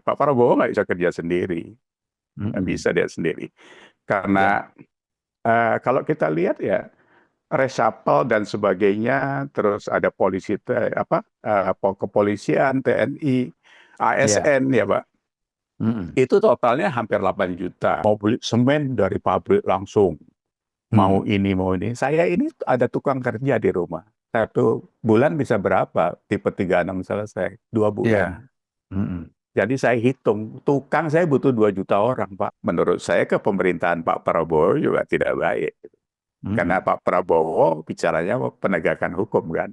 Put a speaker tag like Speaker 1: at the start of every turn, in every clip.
Speaker 1: Pak Prabowo nggak bisa kerja sendiri, nggak
Speaker 2: Mm-mm.
Speaker 1: bisa dia sendiri.
Speaker 2: Ya,
Speaker 1: Karena kalau kita lihat ya reshuffle dan sebagainya, terus ada polisi kepolisian, TNI,
Speaker 2: ya.
Speaker 1: ASN ya Pak.
Speaker 2: Mm-mm.
Speaker 1: Itu totalnya hampir 8 juta. Mau beli semen dari pabrik langsung. Mau
Speaker 2: Mm-mm.
Speaker 1: ini, mau ini. Saya ini ada tukang kerja di rumah. 1 bulan bisa berapa? Tipe 36 selesai. 2 bulan.
Speaker 2: Ya. Mm-mm.
Speaker 1: Jadi saya hitung, tukang saya butuh 2 juta orang, Pak. Menurut saya ke pemerintahan Pak Prabowo juga tidak baik. Karena
Speaker 2: Mm-mm.
Speaker 1: Pak Prabowo bicaranya penegakan hukum kan.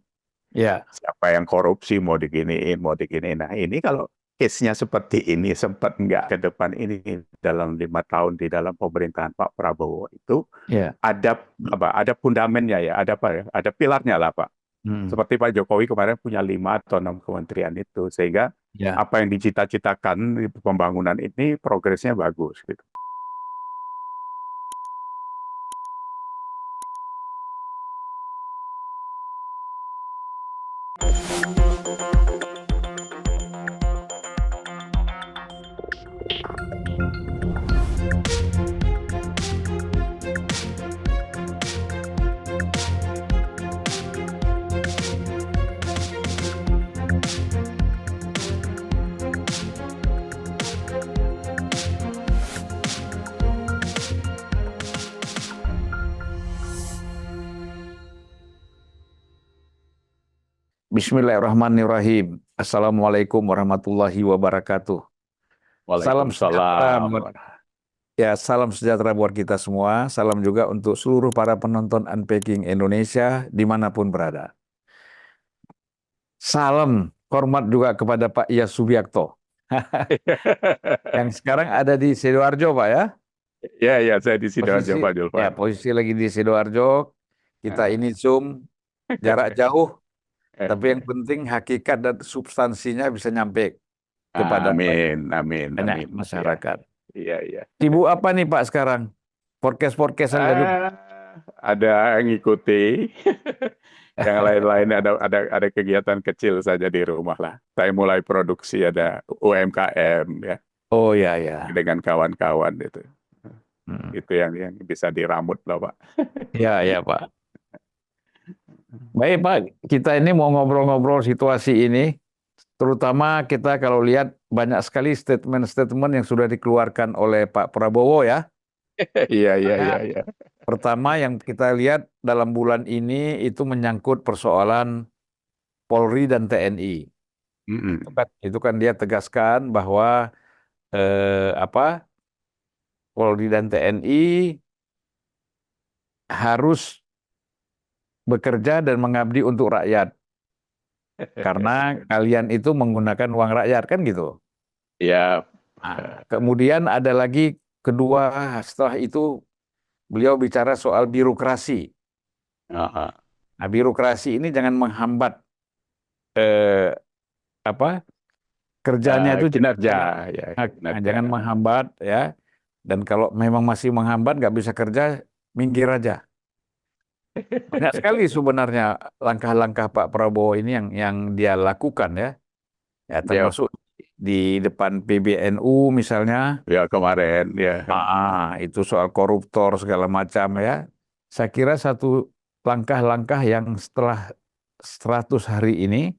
Speaker 2: Ya.
Speaker 1: Siapa yang korupsi mau diginiin, mau diginiin. Nah ini kalau case-nya seperti ini, sempat nggak ke depan ini dalam 5 tahun di dalam pemerintahan Pak Prabowo itu
Speaker 2: Ya.
Speaker 1: ada apa? Ada fundamennya ya, ada apa ya? Ada pilarnya lah Pak.
Speaker 2: Mm-mm.
Speaker 1: Seperti Pak Jokowi kemarin punya 5 atau 6 kementerian itu, sehingga
Speaker 2: Ya.
Speaker 1: apa yang dicita-citakan di pembangunan ini progresnya bagus gitu.
Speaker 2: Bismillahirrahmanirrahim. Assalamualaikum warahmatullahi wabarakatuh. Salam sejahtera
Speaker 1: Waalaikumsalam.
Speaker 2: salam sejahtera buat kita semua. Salam juga untuk seluruh para penonton Unpacking Indonesia dimanapun berada. Salam hormat juga kepada Pak Iyas Subiakto yang sekarang ada di Sidoarjo, Pak ya.
Speaker 1: Ya, ya, saya di Sidoarjo,
Speaker 2: Posisi
Speaker 1: Pak Julfan.
Speaker 2: posisi lagi di Sidoarjo. Kita
Speaker 1: Ah.
Speaker 2: ini Zoom jarak jauh, tapi yang
Speaker 1: Eh,
Speaker 2: penting hakikat dan substansinya bisa nyampe kepada
Speaker 1: Amin, amin,
Speaker 2: banyak
Speaker 1: amin. Ya,
Speaker 2: masyarakat.
Speaker 1: iya, iya.
Speaker 2: Sibuk apa nih Pak sekarang? Podcast ada
Speaker 1: Ah, ada yang ngikuti. Yang lain-lain ada kegiatan kecil saja di rumah lah. Saya mulai produksi ada UMKM ya
Speaker 2: Oh ya ya.
Speaker 1: dengan kawan-kawan itu.
Speaker 2: Hmm.
Speaker 1: Itu yang bisa diramut loh, Pak.
Speaker 2: Ya ya Pak. Baik Pak, kita ini mau ngobrol-ngobrol situasi ini. Terutama kita kalau lihat banyak sekali statement-statement yang sudah dikeluarkan oleh Pak Prabowo ya.
Speaker 1: Iya, iya, iya,
Speaker 2: Nah,
Speaker 1: iya.
Speaker 2: pertama yang kita lihat dalam bulan ini itu menyangkut persoalan Polri dan TNI.
Speaker 1: Mm-mm.
Speaker 2: Itu kan dia tegaskan bahwa Polri dan TNI harus bekerja dan mengabdi untuk rakyat karena kalian itu menggunakan uang rakyat kan gitu.
Speaker 1: Ya,
Speaker 2: Nah, kemudian ada lagi kedua setelah itu beliau bicara soal birokrasi.
Speaker 1: ah,
Speaker 2: Nah, birokrasi ini jangan menghambat eh, apa kerjanya itu
Speaker 1: kinerja, ya, kinerja.
Speaker 2: jangan menghambat ya. Dan kalau memang masih menghambat nggak bisa kerja, minggir aja. Banyak sekali sebenarnya langkah-langkah Pak Prabowo ini yang dia lakukan ya. Ya
Speaker 1: Ya,
Speaker 2: termasuk di depan PBNU misalnya,
Speaker 1: ya kemarin ya.
Speaker 2: itu soal koruptor segala macam ya. Saya kira satu langkah-langkah yang setelah 100 hari ini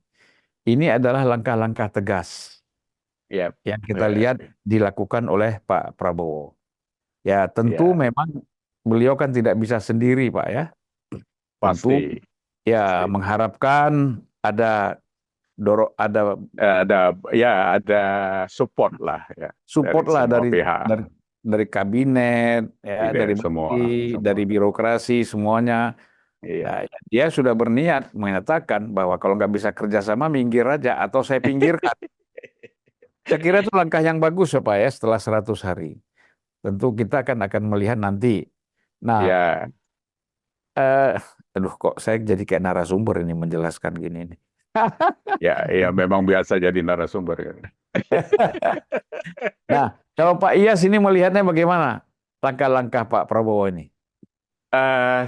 Speaker 2: adalah langkah-langkah tegas
Speaker 1: Ya,
Speaker 2: yang kita
Speaker 1: ya,
Speaker 2: lihat dilakukan oleh Pak Prabowo. Ya tentu
Speaker 1: ya,
Speaker 2: memang beliau kan tidak bisa sendiri Pak ya. Tentu
Speaker 1: pasti,
Speaker 2: ya
Speaker 1: pasti.
Speaker 2: mengharapkan ada
Speaker 1: Ada support lah ya
Speaker 2: support
Speaker 1: dari
Speaker 2: lah
Speaker 1: semua pihak,
Speaker 2: dari kabinet ya, dari
Speaker 1: tidak
Speaker 2: menteri,
Speaker 1: semua,
Speaker 2: dari
Speaker 1: semua.
Speaker 2: birokrasi semuanya. Nah,
Speaker 1: Iya.
Speaker 2: ya, dia sudah berniat menyatakan bahwa kalau nggak bisa kerjasama minggir aja atau saya pinggirkan. Saya kira itu langkah yang bagus ya Pak ya setelah 100 hari. Tentu kita akan melihat nanti. Nah,
Speaker 1: Ya,
Speaker 2: eh, aduh kok saya jadi kayak narasumber ini menjelaskan gini nih.
Speaker 1: ya, ya memang biasa jadi narasumber kan.
Speaker 2: Nah, kalau Pak Iyas ini melihatnya bagaimana langkah-langkah Pak Prabowo ini?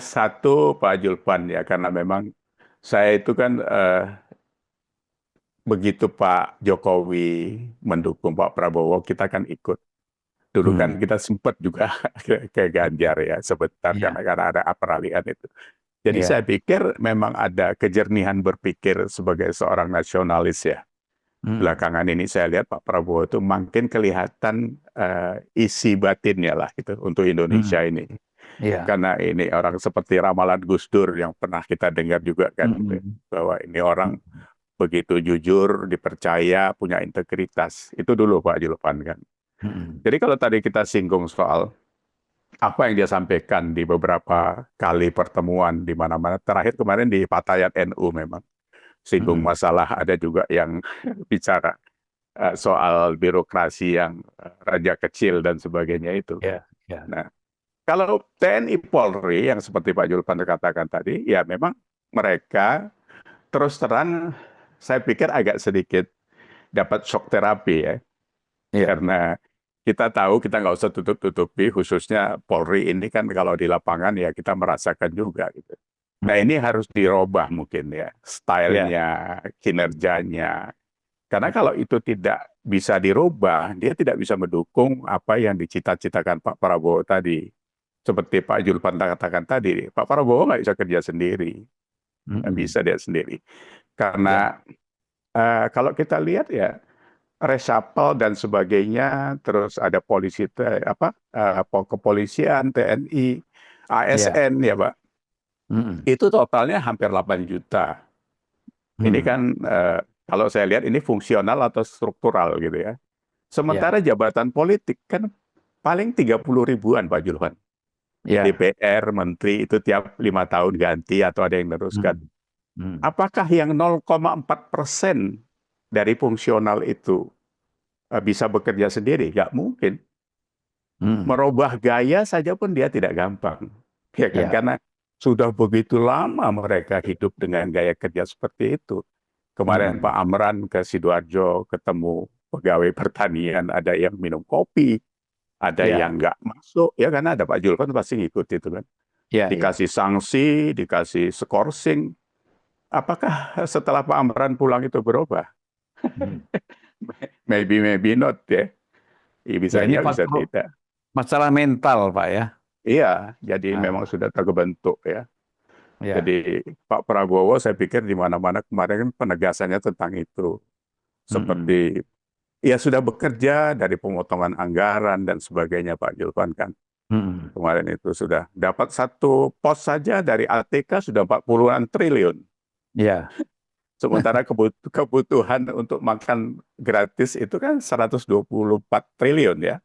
Speaker 1: Satu Pak Julpan ya karena memang saya itu kan begitu Pak Jokowi mendukung Pak Prabowo, kita kan ikut. Dulu kan
Speaker 2: Hmm.
Speaker 1: kita sempat juga ke Ganjar ya sebentar
Speaker 2: Iya,
Speaker 1: karena ada peralihan itu. Jadi saya
Speaker 2: iya.
Speaker 1: pikir memang ada kejernihan berpikir sebagai seorang nasionalis ya.
Speaker 2: Hmm.
Speaker 1: Belakangan ini saya lihat Pak Prabowo itu makin kelihatan isi batinnya lah gitu untuk
Speaker 2: Hmm.
Speaker 1: Indonesia ini.
Speaker 2: Iya.
Speaker 1: Karena ini orang seperti ramalan Gus Dur yang pernah kita dengar juga kan gitu ya.
Speaker 2: Hmm.
Speaker 1: Bahwa ini orang begitu jujur, dipercaya, punya integritas. Itu dulu Pak Julpan kan.
Speaker 2: Hmm.
Speaker 1: Jadi kalau tadi kita singgung soal apa yang dia sampaikan di beberapa kali pertemuan di mana-mana, terakhir kemarin di Patayan NU memang singgung
Speaker 2: Hmm.
Speaker 1: masalah, ada juga yang bicara soal birokrasi yang raja kecil dan sebagainya itu.
Speaker 2: Iya, iya.
Speaker 1: Nah, kalau TNI Polri yang seperti Pak Julpan katakan tadi, ya memang mereka terus terang saya pikir agak sedikit dapat shock terapi ya.
Speaker 2: Iya.
Speaker 1: Karena kita tahu kita nggak usah tutup-tutupi, khususnya Polri ini kan kalau di lapangan ya kita merasakan juga gitu. Nah ini harus dirubah mungkin ya,
Speaker 2: Iya.
Speaker 1: stylenya, kinerjanya. Karena kalau itu tidak bisa dirubah, dia tidak bisa mendukung apa yang dicita-citakan Pak Prabowo tadi. Seperti Pak Julpan katakan tadi, Pak Prabowo nggak bisa kerja sendiri, nggak
Speaker 2: Hmm.
Speaker 1: bisa dia sendiri.
Speaker 2: Iya.
Speaker 1: Karena kalau kita lihat ya, reshuffle dan sebagainya, terus ada polisi kepolisian, TNI,
Speaker 2: Iya.
Speaker 1: ASN ya Pak,
Speaker 2: Hmm.
Speaker 1: itu totalnya hampir 8 juta. Ini
Speaker 2: Hmm.
Speaker 1: kan kalau saya lihat ini fungsional atau struktural gitu ya.
Speaker 2: Iya.
Speaker 1: Sementara jabatan politik kan paling 30 ribuan Pak Julvan.
Speaker 2: Iya.
Speaker 1: DPR, menteri itu tiap 5 tahun ganti atau ada yang meneruskan.
Speaker 2: Hmm. Hmm.
Speaker 1: Apakah yang 0,4% dari fungsional itu bisa bekerja sendiri? Nggak mungkin.
Speaker 2: Hmm.
Speaker 1: Merubah gaya saja pun dia tidak gampang. Ya kan?
Speaker 2: Iya.
Speaker 1: Karena sudah begitu lama mereka hidup dengan gaya kerja seperti itu. Kemarin
Speaker 2: Hmm.
Speaker 1: Pak Amran ke Sidoarjo ketemu pegawai pertanian, ada yang minum kopi, ada
Speaker 2: Iya.
Speaker 1: yang nggak masuk, ya karena ada Pak Julpan pasti ngikut itu kan.
Speaker 2: Iya. Iya.
Speaker 1: Dikasih sanksi, dikasih skorsing. Apakah setelah Pak Amran pulang itu berubah?
Speaker 2: Hmm.
Speaker 1: Maybe, maybe not ya.
Speaker 2: Ya,
Speaker 1: Bisa
Speaker 2: ini
Speaker 1: iya, bisa
Speaker 2: faktor
Speaker 1: tidak.
Speaker 2: masalah mental, Pak ya.
Speaker 1: Iya, jadi memang
Speaker 2: Ah,
Speaker 1: sudah terbentuk ya. Jadi
Speaker 2: ya.
Speaker 1: Pak Prabowo saya pikir di mana-mana kemarin kan penegasannya tentang itu. Seperti
Speaker 2: Hmm.
Speaker 1: ya sudah bekerja dari pemotongan anggaran dan sebagainya Pak Julpan kan.
Speaker 2: Hmm.
Speaker 1: Kemarin itu sudah dapat satu pos saja dari ATK sudah 40-an triliun.
Speaker 2: Ya.
Speaker 1: Sementara kebutuhan untuk makan gratis itu kan 124 triliun ya.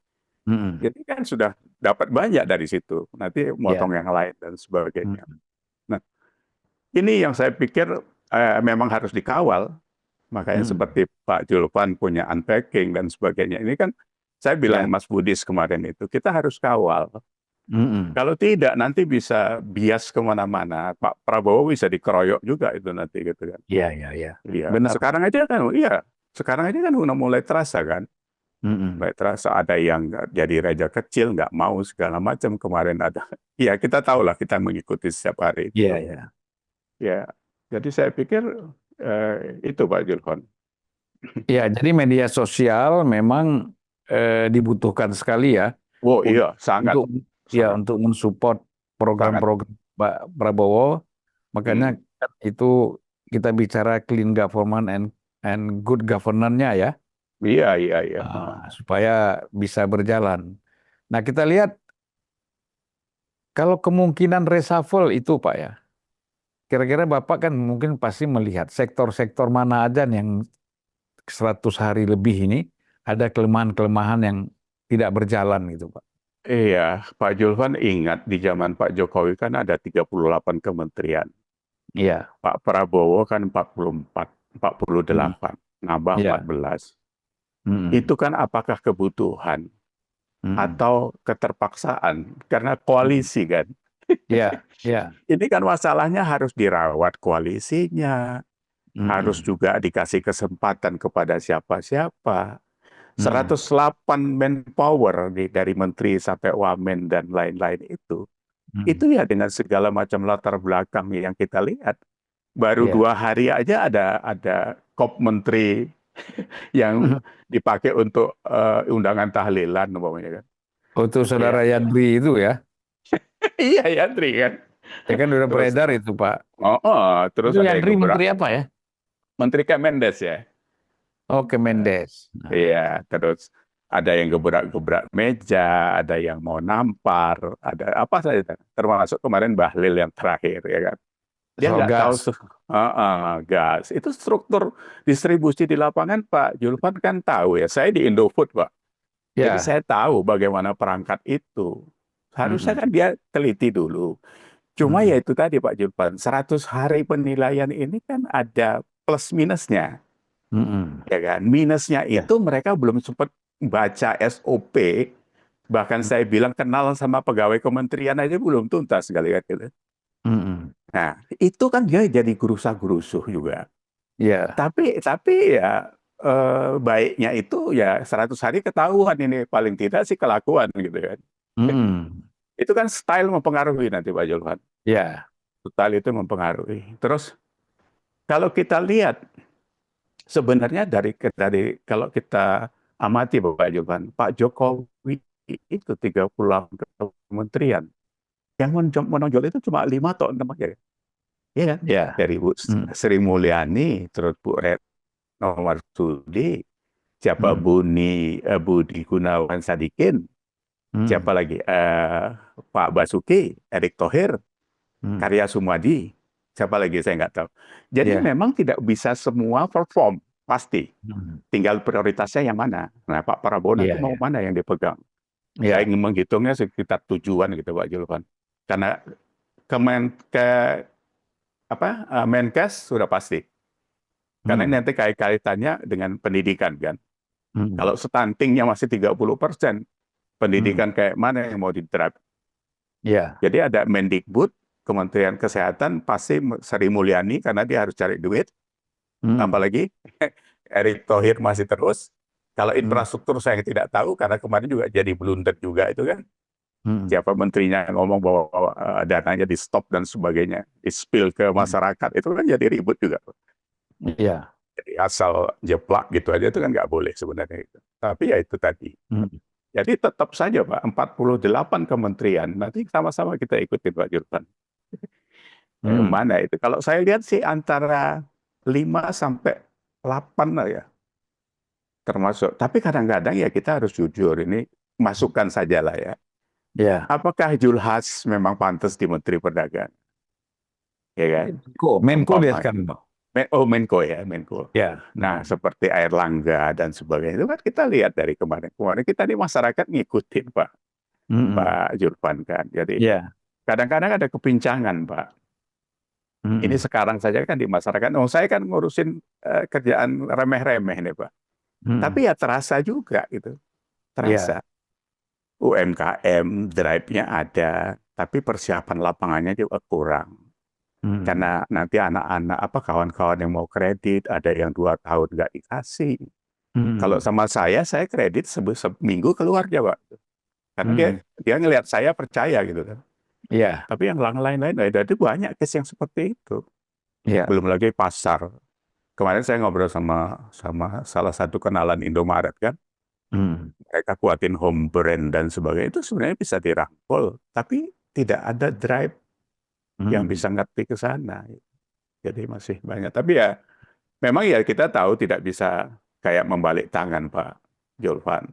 Speaker 2: Hmm.
Speaker 1: Jadi kan sudah dapat banyak dari situ. Nanti motong
Speaker 2: Ya.
Speaker 1: yang lain dan sebagainya.
Speaker 2: Hmm.
Speaker 1: Nah, ini yang saya pikir memang harus dikawal. Makanya
Speaker 2: Hmm.
Speaker 1: seperti Pak Julpan punya unpacking dan sebagainya. Ini kan saya bilang
Speaker 2: Ya.
Speaker 1: Mas Budis kemarin itu, kita harus kawal.
Speaker 2: Hmm.
Speaker 1: Kalau tidak nanti bisa bias kemana-mana. Pak Prabowo bisa dikeroyok juga itu nanti gitu kan.
Speaker 2: Iya, iya, iya.
Speaker 1: Iya,
Speaker 2: Benar, Pak.
Speaker 1: sekarang aja kan udah mulai terasa kan.
Speaker 2: Hmm.
Speaker 1: Mulai terasa ada yang jadi raja kecil, nggak mau segala macam. Kemarin ada. Iya, kita tahu lah, kita mengikuti setiap hari
Speaker 2: Iya,
Speaker 1: itu.
Speaker 2: iya.
Speaker 1: Ya, jadi saya pikir itu Pak Julfon.
Speaker 2: Ya, jadi media sosial memang dibutuhkan sekali ya
Speaker 1: Oh
Speaker 2: un-
Speaker 1: iya, sangat,
Speaker 2: untuk ya
Speaker 1: sangat,
Speaker 2: untuk mensupport
Speaker 1: sangat.
Speaker 2: program-program Pak Prabowo. Makanya
Speaker 1: Hmm.
Speaker 2: kan itu kita bicara clean government and good governance-nya ya,
Speaker 1: Iya, iya, iya.
Speaker 2: supaya bisa berjalan. Nah, kita lihat kalau kemungkinan reshuffle itu Pak ya. Kira-kira Bapak kan mungkin pasti melihat sektor-sektor mana aja yang 100 hari lebih ini ada kelemahan-kelemahan yang tidak berjalan gitu, Pak.
Speaker 1: Iya, Pak Julfan ingat di zaman Pak Jokowi kan ada 38 kementerian.
Speaker 2: Iya.
Speaker 1: Pak Prabowo kan 44,
Speaker 2: Hmm.
Speaker 1: 48, nambah
Speaker 2: Iya.
Speaker 1: 14.
Speaker 2: Hmm.
Speaker 1: Itu kan apakah kebutuhan
Speaker 2: Hmm.
Speaker 1: atau keterpaksaan? Karena
Speaker 2: Hmm.
Speaker 1: koalisi kan.
Speaker 2: Iya. Iya.
Speaker 1: Ini kan masalahnya harus dirawat koalisinya, harus
Speaker 2: Hmm.
Speaker 1: juga dikasih kesempatan kepada siapa-siapa.
Speaker 2: Hmm.
Speaker 1: 108 manpower dari menteri sampai wamen dan lain-lain itu
Speaker 2: Hmm.
Speaker 1: ya dengan segala macam latar belakang yang kita lihat. Baru
Speaker 2: Iya.
Speaker 1: 2 hari aja ada kop menteri yang dipakai untuk undangan tahlilan umpamanya kan.
Speaker 2: Untuk
Speaker 1: Iya.
Speaker 2: saudara Yandri itu ya.
Speaker 1: Iya ya, Tri kan.
Speaker 2: Ya kan udah
Speaker 1: Terus
Speaker 2: beredar itu Pak.
Speaker 1: terus
Speaker 2: Itu
Speaker 1: ada yang
Speaker 2: Yandri
Speaker 1: gebrak
Speaker 2: menteri apa ya?
Speaker 1: Menteri Kemendes ya.
Speaker 2: Oke, Mendes. Nah,
Speaker 1: Iya, terus ada yang gebrak-gebrak meja, ada yang mau nampar, ada apa saja. Termasuk kemarin Bahlil yang terakhir ya kan. Dia
Speaker 2: soal
Speaker 1: nggak tahu
Speaker 2: gas.
Speaker 1: gas. Itu struktur distribusi di lapangan Pak Julpan kan tahu ya. Saya di Indofood Pak. Jadi
Speaker 2: Ya.
Speaker 1: saya tahu bagaimana perangkat itu. Harusnya
Speaker 2: Mm-mm.
Speaker 1: kan dia teliti dulu. Cuma ya
Speaker 2: Mm-mm.
Speaker 1: itu tadi Pak Julpan, 100 hari penilaian ini kan ada plus minusnya.
Speaker 2: Mm-mm.
Speaker 1: Ya kan? Minusnya
Speaker 2: Ya.
Speaker 1: itu mereka belum sempat baca SOP. Bahkan saya bilang kenal sama pegawai kementerian aja belum tuntas sekali kan gitu.
Speaker 2: Mm-mm.
Speaker 1: Nah, itu kan dia jadi gerusa-gerusuh juga.
Speaker 2: Ya.
Speaker 1: Tapi ya baiknya itu ya 100 hari ketahuan ini paling tidak sih kelakuan gitu kan.
Speaker 2: Mm-mm.
Speaker 1: Itu kan style mempengaruhi nanti Pak Julvan.
Speaker 2: Ya.
Speaker 1: Style itu mempengaruhi. Terus kalau kita lihat sebenarnya dari kalau kita amati Bapak Julvan, Pak Jokowi itu 30 kementerian. Yang menonjol itu cuma 5 atau 6 aja. Iya kan?
Speaker 2: Ya.
Speaker 1: Dari Bu
Speaker 2: Mm.
Speaker 1: Sri Mulyani, terus Bu Retno Marsudi, siapa
Speaker 2: Mm.
Speaker 1: Budi Gunawan Sadikin, siapa
Speaker 2: Mm.
Speaker 1: lagi Pak Basuki, Erick Thohir,
Speaker 2: Mm.
Speaker 1: Karya Sumadi, siapa lagi saya nggak tahu. Jadi
Speaker 2: Ya.
Speaker 1: memang tidak bisa semua perform pasti.
Speaker 2: Mm.
Speaker 1: Tinggal prioritasnya yang mana. Nah Pak Prabowo nanti
Speaker 2: Ya.
Speaker 1: mau
Speaker 2: Ya.
Speaker 1: mana yang dipegang. Saya
Speaker 2: Ya.
Speaker 1: ingin menghitungnya sekitar tujuan gitu Pak Julvan. Karena ke Menkes sudah pasti. Karena ini
Speaker 2: Mm.
Speaker 1: nanti kaitannya dengan pendidikan kan.
Speaker 2: Mm.
Speaker 1: Kalau stuntingnya masih 30%,
Speaker 2: Mm.
Speaker 1: pendidikan kayak mana yang mau diterap?
Speaker 2: Ya.
Speaker 1: Jadi ada Mendikbud, Kementerian Kesehatan pasti Sri Mulyani karena dia harus cari duit.
Speaker 2: Mm.
Speaker 1: Apalagi Erick Thohir masih terus. Kalau
Speaker 2: Mm.
Speaker 1: infrastruktur saya tidak tahu karena kemarin juga jadi blunder juga itu kan.
Speaker 2: Mm.
Speaker 1: Siapa menterinya yang ngomong bahwa dananya di stop dan sebagainya, di spill ke
Speaker 2: Mm.
Speaker 1: masyarakat itu kan jadi ribut juga.
Speaker 2: Ya.
Speaker 1: Jadi asal jeplak gitu aja itu kan nggak boleh sebenarnya itu. Tapi ya itu tadi.
Speaker 2: Mm.
Speaker 1: Jadi tetap saja Pak, 48 kementerian, nanti sama-sama kita ikutin Pak Jurban.
Speaker 2: Mm.
Speaker 1: Mana itu? Kalau saya lihat sih antara 5 sampai 8 lah ya, termasuk. Tapi kadang-kadang ya kita harus jujur, ini masukan saja lah ya.
Speaker 2: Ya.
Speaker 1: Apakah Julhas memang pantas di Menteri Perdagangan? Ya kan?
Speaker 2: Menko dia
Speaker 1: Umpamanya.
Speaker 2: sekarang, Pak.
Speaker 1: Menko ya, Menko.
Speaker 2: Ya.
Speaker 1: Nah, seperti Airlangga dan sebagainya itu kan kita lihat dari kemarin. Kemarin kita di masyarakat ngikutin
Speaker 2: Mm-mm.
Speaker 1: Pak Julpan kan. Jadi
Speaker 2: Ya.
Speaker 1: kadang-kadang ada kepincangan Pak. Ini
Speaker 2: Mm-mm.
Speaker 1: sekarang saja kan di masyarakat. Oh, saya kan ngurusin kerjaan remeh-remeh nih Pak.
Speaker 2: Mm-mm.
Speaker 1: Tapi ya terasa juga gitu.
Speaker 2: Ya.
Speaker 1: Terasa. UMKM, drive-nya ada. Tapi persiapan lapangannya juga kurang.
Speaker 2: Mm-mm.
Speaker 1: Karena nanti anak-anak kawan-kawan yang mau kredit, ada yang 2 tahun nggak dikasih. Kalau
Speaker 2: Mm-mm.
Speaker 1: sama saya kredit seminggu keluar aja Pak. Karena dia
Speaker 2: Mm-mm.
Speaker 1: dia ngelihat saya percaya gitu kan.
Speaker 2: Ya.
Speaker 1: Tapi yang lain-lain ada banyak case yang seperti itu.
Speaker 2: Ya.
Speaker 1: Belum lagi pasar. Kemarin saya ngobrol sama salah satu kenalan Indomaret kan.
Speaker 2: Mm.
Speaker 1: Mereka kuatin home brand dan sebagainya itu sebenarnya bisa dirangkul, tapi tidak ada drive yang
Speaker 2: Mm.
Speaker 1: bisa ngerti ke sana. Jadi masih banyak. Tapi ya memang ya kita tahu tidak bisa kayak membalik tangan Pak Julvan.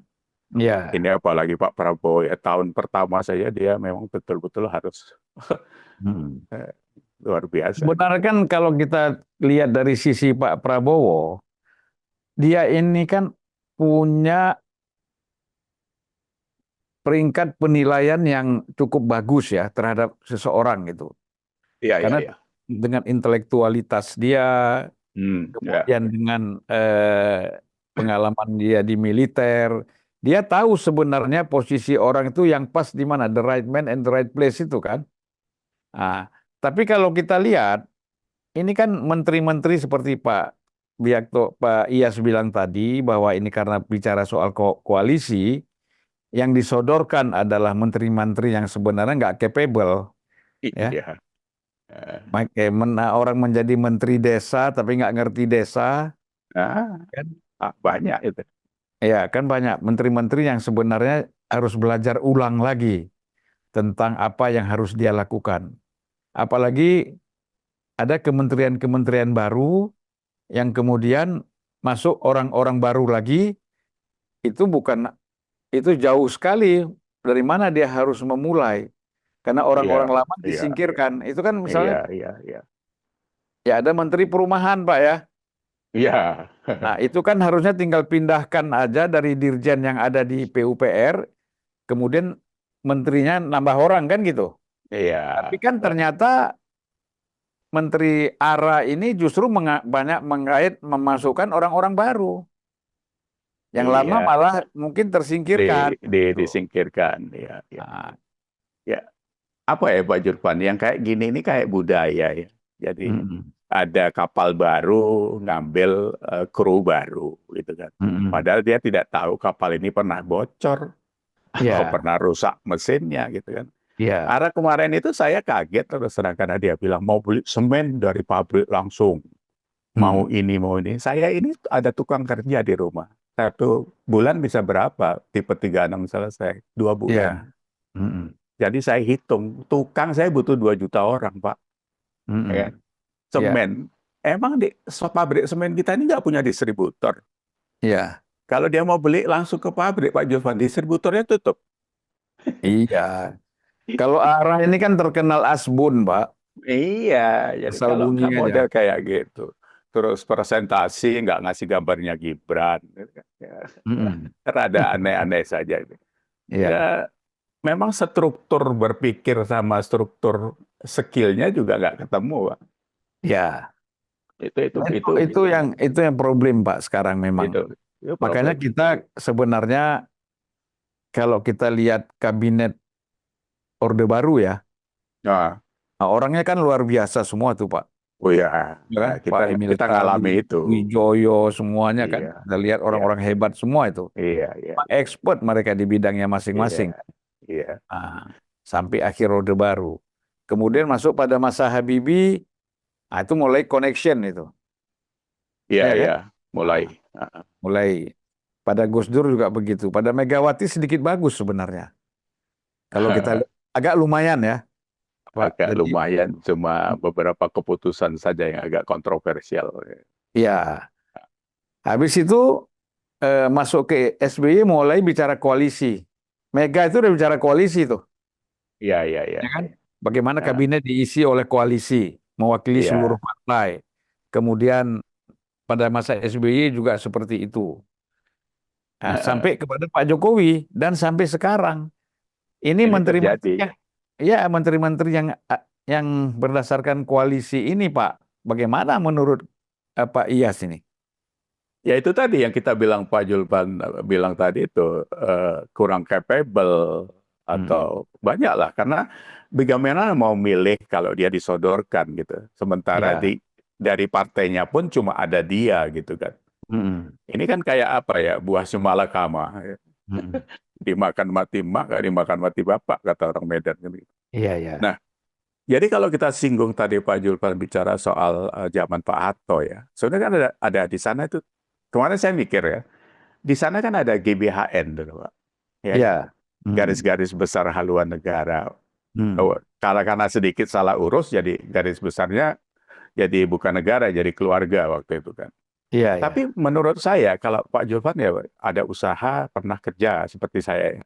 Speaker 2: Ya.
Speaker 1: Ini apalagi Pak Prabowo ya tahun pertama saja dia memang betul-betul harus
Speaker 2: Mm.
Speaker 1: eh, luar biasa.
Speaker 2: Sebenarnya kan kalau kita lihat dari sisi Pak Prabowo, dia ini kan punya peringkat penilaian yang cukup bagus ya terhadap seseorang gitu.
Speaker 1: Iya, iya,
Speaker 2: Karena
Speaker 1: iya.
Speaker 2: dengan intelektualitas dia,
Speaker 1: Ya.
Speaker 2: kemudian dengan pengalaman dia di militer, dia tahu sebenarnya posisi orang itu yang pas di mana, the right man and the right place itu kan. Nah, tapi kalau kita lihat, ini kan menteri-menteri seperti Pak Iyas bilang tadi bahwa ini karena bicara soal koalisi, yang disodorkan adalah menteri-menteri yang sebenarnya nggak capable, ya.
Speaker 1: Iya. Eh,
Speaker 2: Orang menjadi menteri desa tapi nggak ngerti desa,
Speaker 1: Ah,
Speaker 2: Kan?
Speaker 1: banyak itu.
Speaker 2: Ya, kan banyak menteri-menteri yang sebenarnya harus belajar ulang lagi tentang apa yang harus dia lakukan. Apalagi ada kementerian-kementerian baru yang kemudian masuk orang-orang baru lagi, itu bukan, itu jauh sekali dari mana dia harus memulai. Karena
Speaker 1: Iya,
Speaker 2: orang-orang lama
Speaker 1: iya,
Speaker 2: disingkirkan. Itu kan
Speaker 1: iya,
Speaker 2: misalnya
Speaker 1: iya, iya.
Speaker 2: ya ada menteri perumahan, Pak ya.
Speaker 1: Iya,
Speaker 2: Nah, itu kan harusnya tinggal pindahkan aja dari dirjen yang ada di PUPR, kemudian menterinya nambah orang kan gitu.
Speaker 1: iya.
Speaker 2: Tapi kan ternyata Menteri ARA ini justru banyak mengait memasukkan orang-orang baru. Yang lama
Speaker 1: Iya,
Speaker 2: malah mungkin tersingkirkan. Gitu.
Speaker 1: disingkirkan. Iya, iya.
Speaker 2: Nah,
Speaker 1: Ya, apa ya Pak Jurpan? Yang kayak gini ini kayak budaya ya. Jadi
Speaker 2: mm-mm,
Speaker 1: ada kapal baru ngambil kru baru gitu kan.
Speaker 2: mm-mm.
Speaker 1: Padahal dia tidak tahu kapal ini pernah bocor atau
Speaker 2: Ya,
Speaker 1: pernah rusak mesinnya gitu kan.
Speaker 2: ya,
Speaker 1: Arah kemarin itu saya kaget terus terang karena dia bilang mau beli semen dari pabrik langsung. Mau
Speaker 2: mm,
Speaker 1: ini, mau ini. Saya ini ada tukang kerja di rumah. 1 bulan bisa berapa? Tipe 36 selesai. 2 bulan.
Speaker 2: ya, mm-mm,
Speaker 1: Jadi saya hitung, tukang saya butuh 2 juta orang, Pak. Ya kan?
Speaker 2: mm-mm. Ya,
Speaker 1: Semen. Emang di pabrik semen kita ini nggak punya distributor.
Speaker 2: ya,
Speaker 1: Kalau dia mau beli langsung ke pabrik, Pak Jovan, distributornya tutup.
Speaker 2: iya. Kalau ARA ini kan terkenal asbun, Pak.
Speaker 1: Iya, jadi
Speaker 2: Asal
Speaker 1: kalau
Speaker 2: bunyi
Speaker 1: nggak
Speaker 2: aja.
Speaker 1: model kayak gitu. Terus presentasi nggak ngasih gambarnya Gibran. Ya,
Speaker 2: Mm-mm.
Speaker 1: rada aneh-aneh saja. Ya,
Speaker 2: Iya,
Speaker 1: memang struktur berpikir sama struktur skillnya juga nggak ketemu, Pak.
Speaker 2: ya.
Speaker 1: Itu itu
Speaker 2: Nah,
Speaker 1: itu
Speaker 2: itu yang problem, Pak, sekarang memang.
Speaker 1: itu itu
Speaker 2: Makanya
Speaker 1: problem.
Speaker 2: kita sebenarnya kalau kita lihat kabinet Orde Baru ya,
Speaker 1: Nah,
Speaker 2: nah, orangnya kan luar biasa semua tuh Pak.
Speaker 1: oh ya,
Speaker 2: Ya kan?
Speaker 1: kita
Speaker 2: Pak Emil
Speaker 1: kita
Speaker 2: Tani,
Speaker 1: ngalami itu.
Speaker 2: Wijoyo, semuanya kan.
Speaker 1: Iya,
Speaker 2: Kita lihat
Speaker 1: iya,
Speaker 2: orang-orang hebat semua itu.
Speaker 1: iya, iya,
Speaker 2: Pak expert mereka di bidangnya
Speaker 1: iya,
Speaker 2: masing-masing.
Speaker 1: iya,
Speaker 2: Nah, sampai akhir Orde Baru. Kemudian masuk pada masa Habibie, nah itu mulai connection itu.
Speaker 1: iya,
Speaker 2: Ya kan?
Speaker 1: iya, mulai.
Speaker 2: Nah, mulai pada Gus Dur juga begitu. Pada Megawati sedikit bagus sebenarnya. Kalau kita lihat agak lumayan ya, Pak.
Speaker 1: Agak
Speaker 2: Jadi
Speaker 1: lumayan, cuma beberapa keputusan saja yang agak kontroversial.
Speaker 2: ya, habis itu masuk ke SBY mulai bicara koalisi. Mega itu udah bicara koalisi tuh,
Speaker 1: Iya, iya, iya,
Speaker 2: ya kan? Bagaimana
Speaker 1: nah,
Speaker 2: kabinet diisi oleh koalisi, mewakili seluruh
Speaker 1: iya.
Speaker 2: partai. Kemudian pada masa SBY juga seperti itu. Nah, sampai kepada Pak Jokowi dan sampai sekarang ini
Speaker 1: Ini
Speaker 2: menteri-menteri
Speaker 1: terjadi.
Speaker 2: yang ya menteri-menteri yang berdasarkan koalisi ini Pak. Bagaimana menurut Pak Iyas ini?
Speaker 1: Ya itu tadi yang kita bilang Pak Julpan bilang tadi itu kurang capable
Speaker 2: Mm-mm.
Speaker 1: atau banyak lah karena bagaimana mau milih kalau dia disodorkan gitu. Sementara
Speaker 2: Ya.
Speaker 1: dari partainya pun cuma ada dia gitu kan.
Speaker 2: Mm-mm.
Speaker 1: Ini kan kayak apa ya buah semalakama.
Speaker 2: Mm-mm.
Speaker 1: Dimakan mati mak, nggak dimakan mati bapak kata orang Medan kan gitu.
Speaker 2: Iya, iya.
Speaker 1: Nah, jadi kalau kita singgung tadi Pak Julpan bicara soal zaman Pak Harto ya, sebenarnya kan ada di sana itu kemarin saya mikir ya, di sana kan ada GBHN dulu, Pak. Ya kan?
Speaker 2: Iya. Mm-mm.
Speaker 1: Garis-garis besar haluan negara. Oh,
Speaker 2: Mm.
Speaker 1: karena sedikit salah urus, jadi garis besarnya jadi bukan negara, jadi keluarga waktu itu kan.
Speaker 2: Iya,
Speaker 1: Tapi
Speaker 2: iya.
Speaker 1: menurut saya, kalau Pak Julvan ya ada usaha, pernah kerja seperti saya.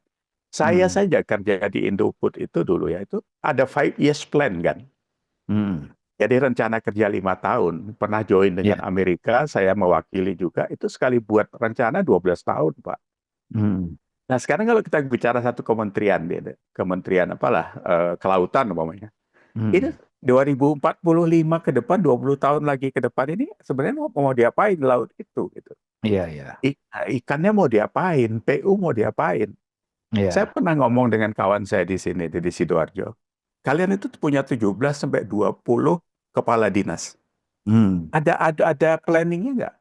Speaker 1: Saya
Speaker 2: Mm.
Speaker 1: saja kerja di Indofood itu dulu ya, itu ada 5 years plan kan.
Speaker 2: Mm.
Speaker 1: Jadi rencana kerja 5 tahun. Pernah join dengan
Speaker 2: Iya.
Speaker 1: Amerika, saya mewakili juga. Itu sekali buat rencana 12 tahun, Pak.
Speaker 2: Mm.
Speaker 1: Nah sekarang kalau kita bicara satu kementerian, kementerian apalah, kelautan umpamanya. Ini
Speaker 2: Mm.
Speaker 1: 2045 ke depan, 20 tahun lagi ke depan ini sebenarnya mau diapain laut itu gitu.
Speaker 2: Iya, iya.
Speaker 1: Ikannya mau diapain, PU mau diapain. Saya
Speaker 2: Iya.
Speaker 1: pernah ngomong dengan kawan saya di sini di Sidoarjo. Kalian itu punya 17 sampai 20 kepala dinas.
Speaker 2: Mm.
Speaker 1: Ada planningnya nggak?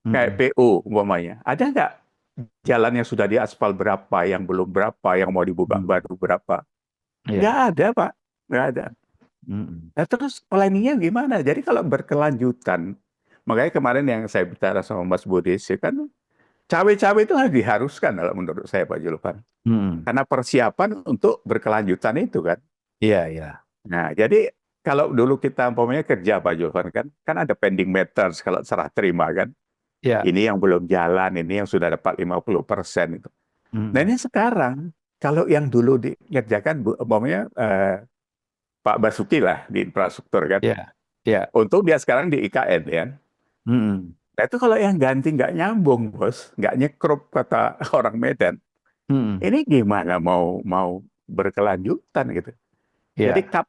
Speaker 1: Kayak
Speaker 2: Mm.
Speaker 1: PU umpamanya. Ada nggak jalan yang sudah diaspal berapa, yang belum berapa, yang mau dibuka
Speaker 2: Mm.
Speaker 1: baru berapa? Nggak
Speaker 2: Iya.
Speaker 1: ada, Pak. Nggak ada.
Speaker 2: Mm.
Speaker 1: Nah, terus planningnya gimana? Jadi kalau berkelanjutan, Makanya kemarin yang saya bicara sama Mas Budi sih kan cawe-cawe itu harus diharuskan kalau menurut saya Pak Julpan.
Speaker 2: Hmm.
Speaker 1: Karena persiapan untuk berkelanjutan itu kan.
Speaker 2: Iya, iya.
Speaker 1: Nah, jadi kalau dulu kita umpamanya kerja Pak Julpan kan ada pending matters kalau serah terima kan.
Speaker 2: Iya.
Speaker 1: Ini yang belum jalan, ini yang sudah dapat 50% itu. Nah
Speaker 2: Hmm.
Speaker 1: ini sekarang, kalau yang dulu dikerjakan, umpamanya Pak Basuki lah di infrastruktur kan.
Speaker 2: Iya. Iya.
Speaker 1: Untung dia sekarang di IKN ya.
Speaker 2: Hmm.
Speaker 1: Nah itu kalau yang ganti nggak nyambung bos, nggak nyekrup kata orang Medan.
Speaker 2: Hmm.
Speaker 1: Ini gimana mau berkelanjutan gitu. Jadi
Speaker 2: Iya.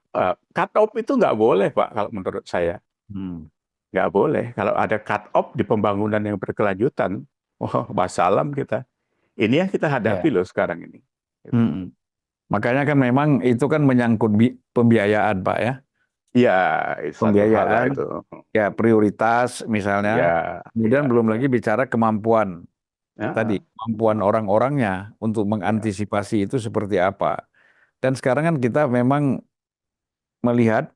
Speaker 1: cut off itu nggak boleh Pak kalau menurut saya.
Speaker 2: Hmm.
Speaker 1: Nggak boleh. Kalau ada cut off di pembangunan yang berkelanjutan, wah wassalam kita. Ini yang kita hadapi
Speaker 2: Iya.
Speaker 1: loh sekarang ini.
Speaker 2: Hmm. Makanya kan memang itu kan menyangkut pembiayaan, Pak ya.
Speaker 1: Iya, satu hal lah
Speaker 2: Pembiayaan,
Speaker 1: itu.
Speaker 2: ya prioritas misalnya.
Speaker 1: Ya,
Speaker 2: Kemudian
Speaker 1: ya,
Speaker 2: belum
Speaker 1: ya.
Speaker 2: lagi bicara kemampuan tadi,
Speaker 1: Ya,
Speaker 2: kemampuan orang-orangnya untuk
Speaker 1: ya.
Speaker 2: mengantisipasi itu seperti apa. Dan sekarang kan kita memang melihat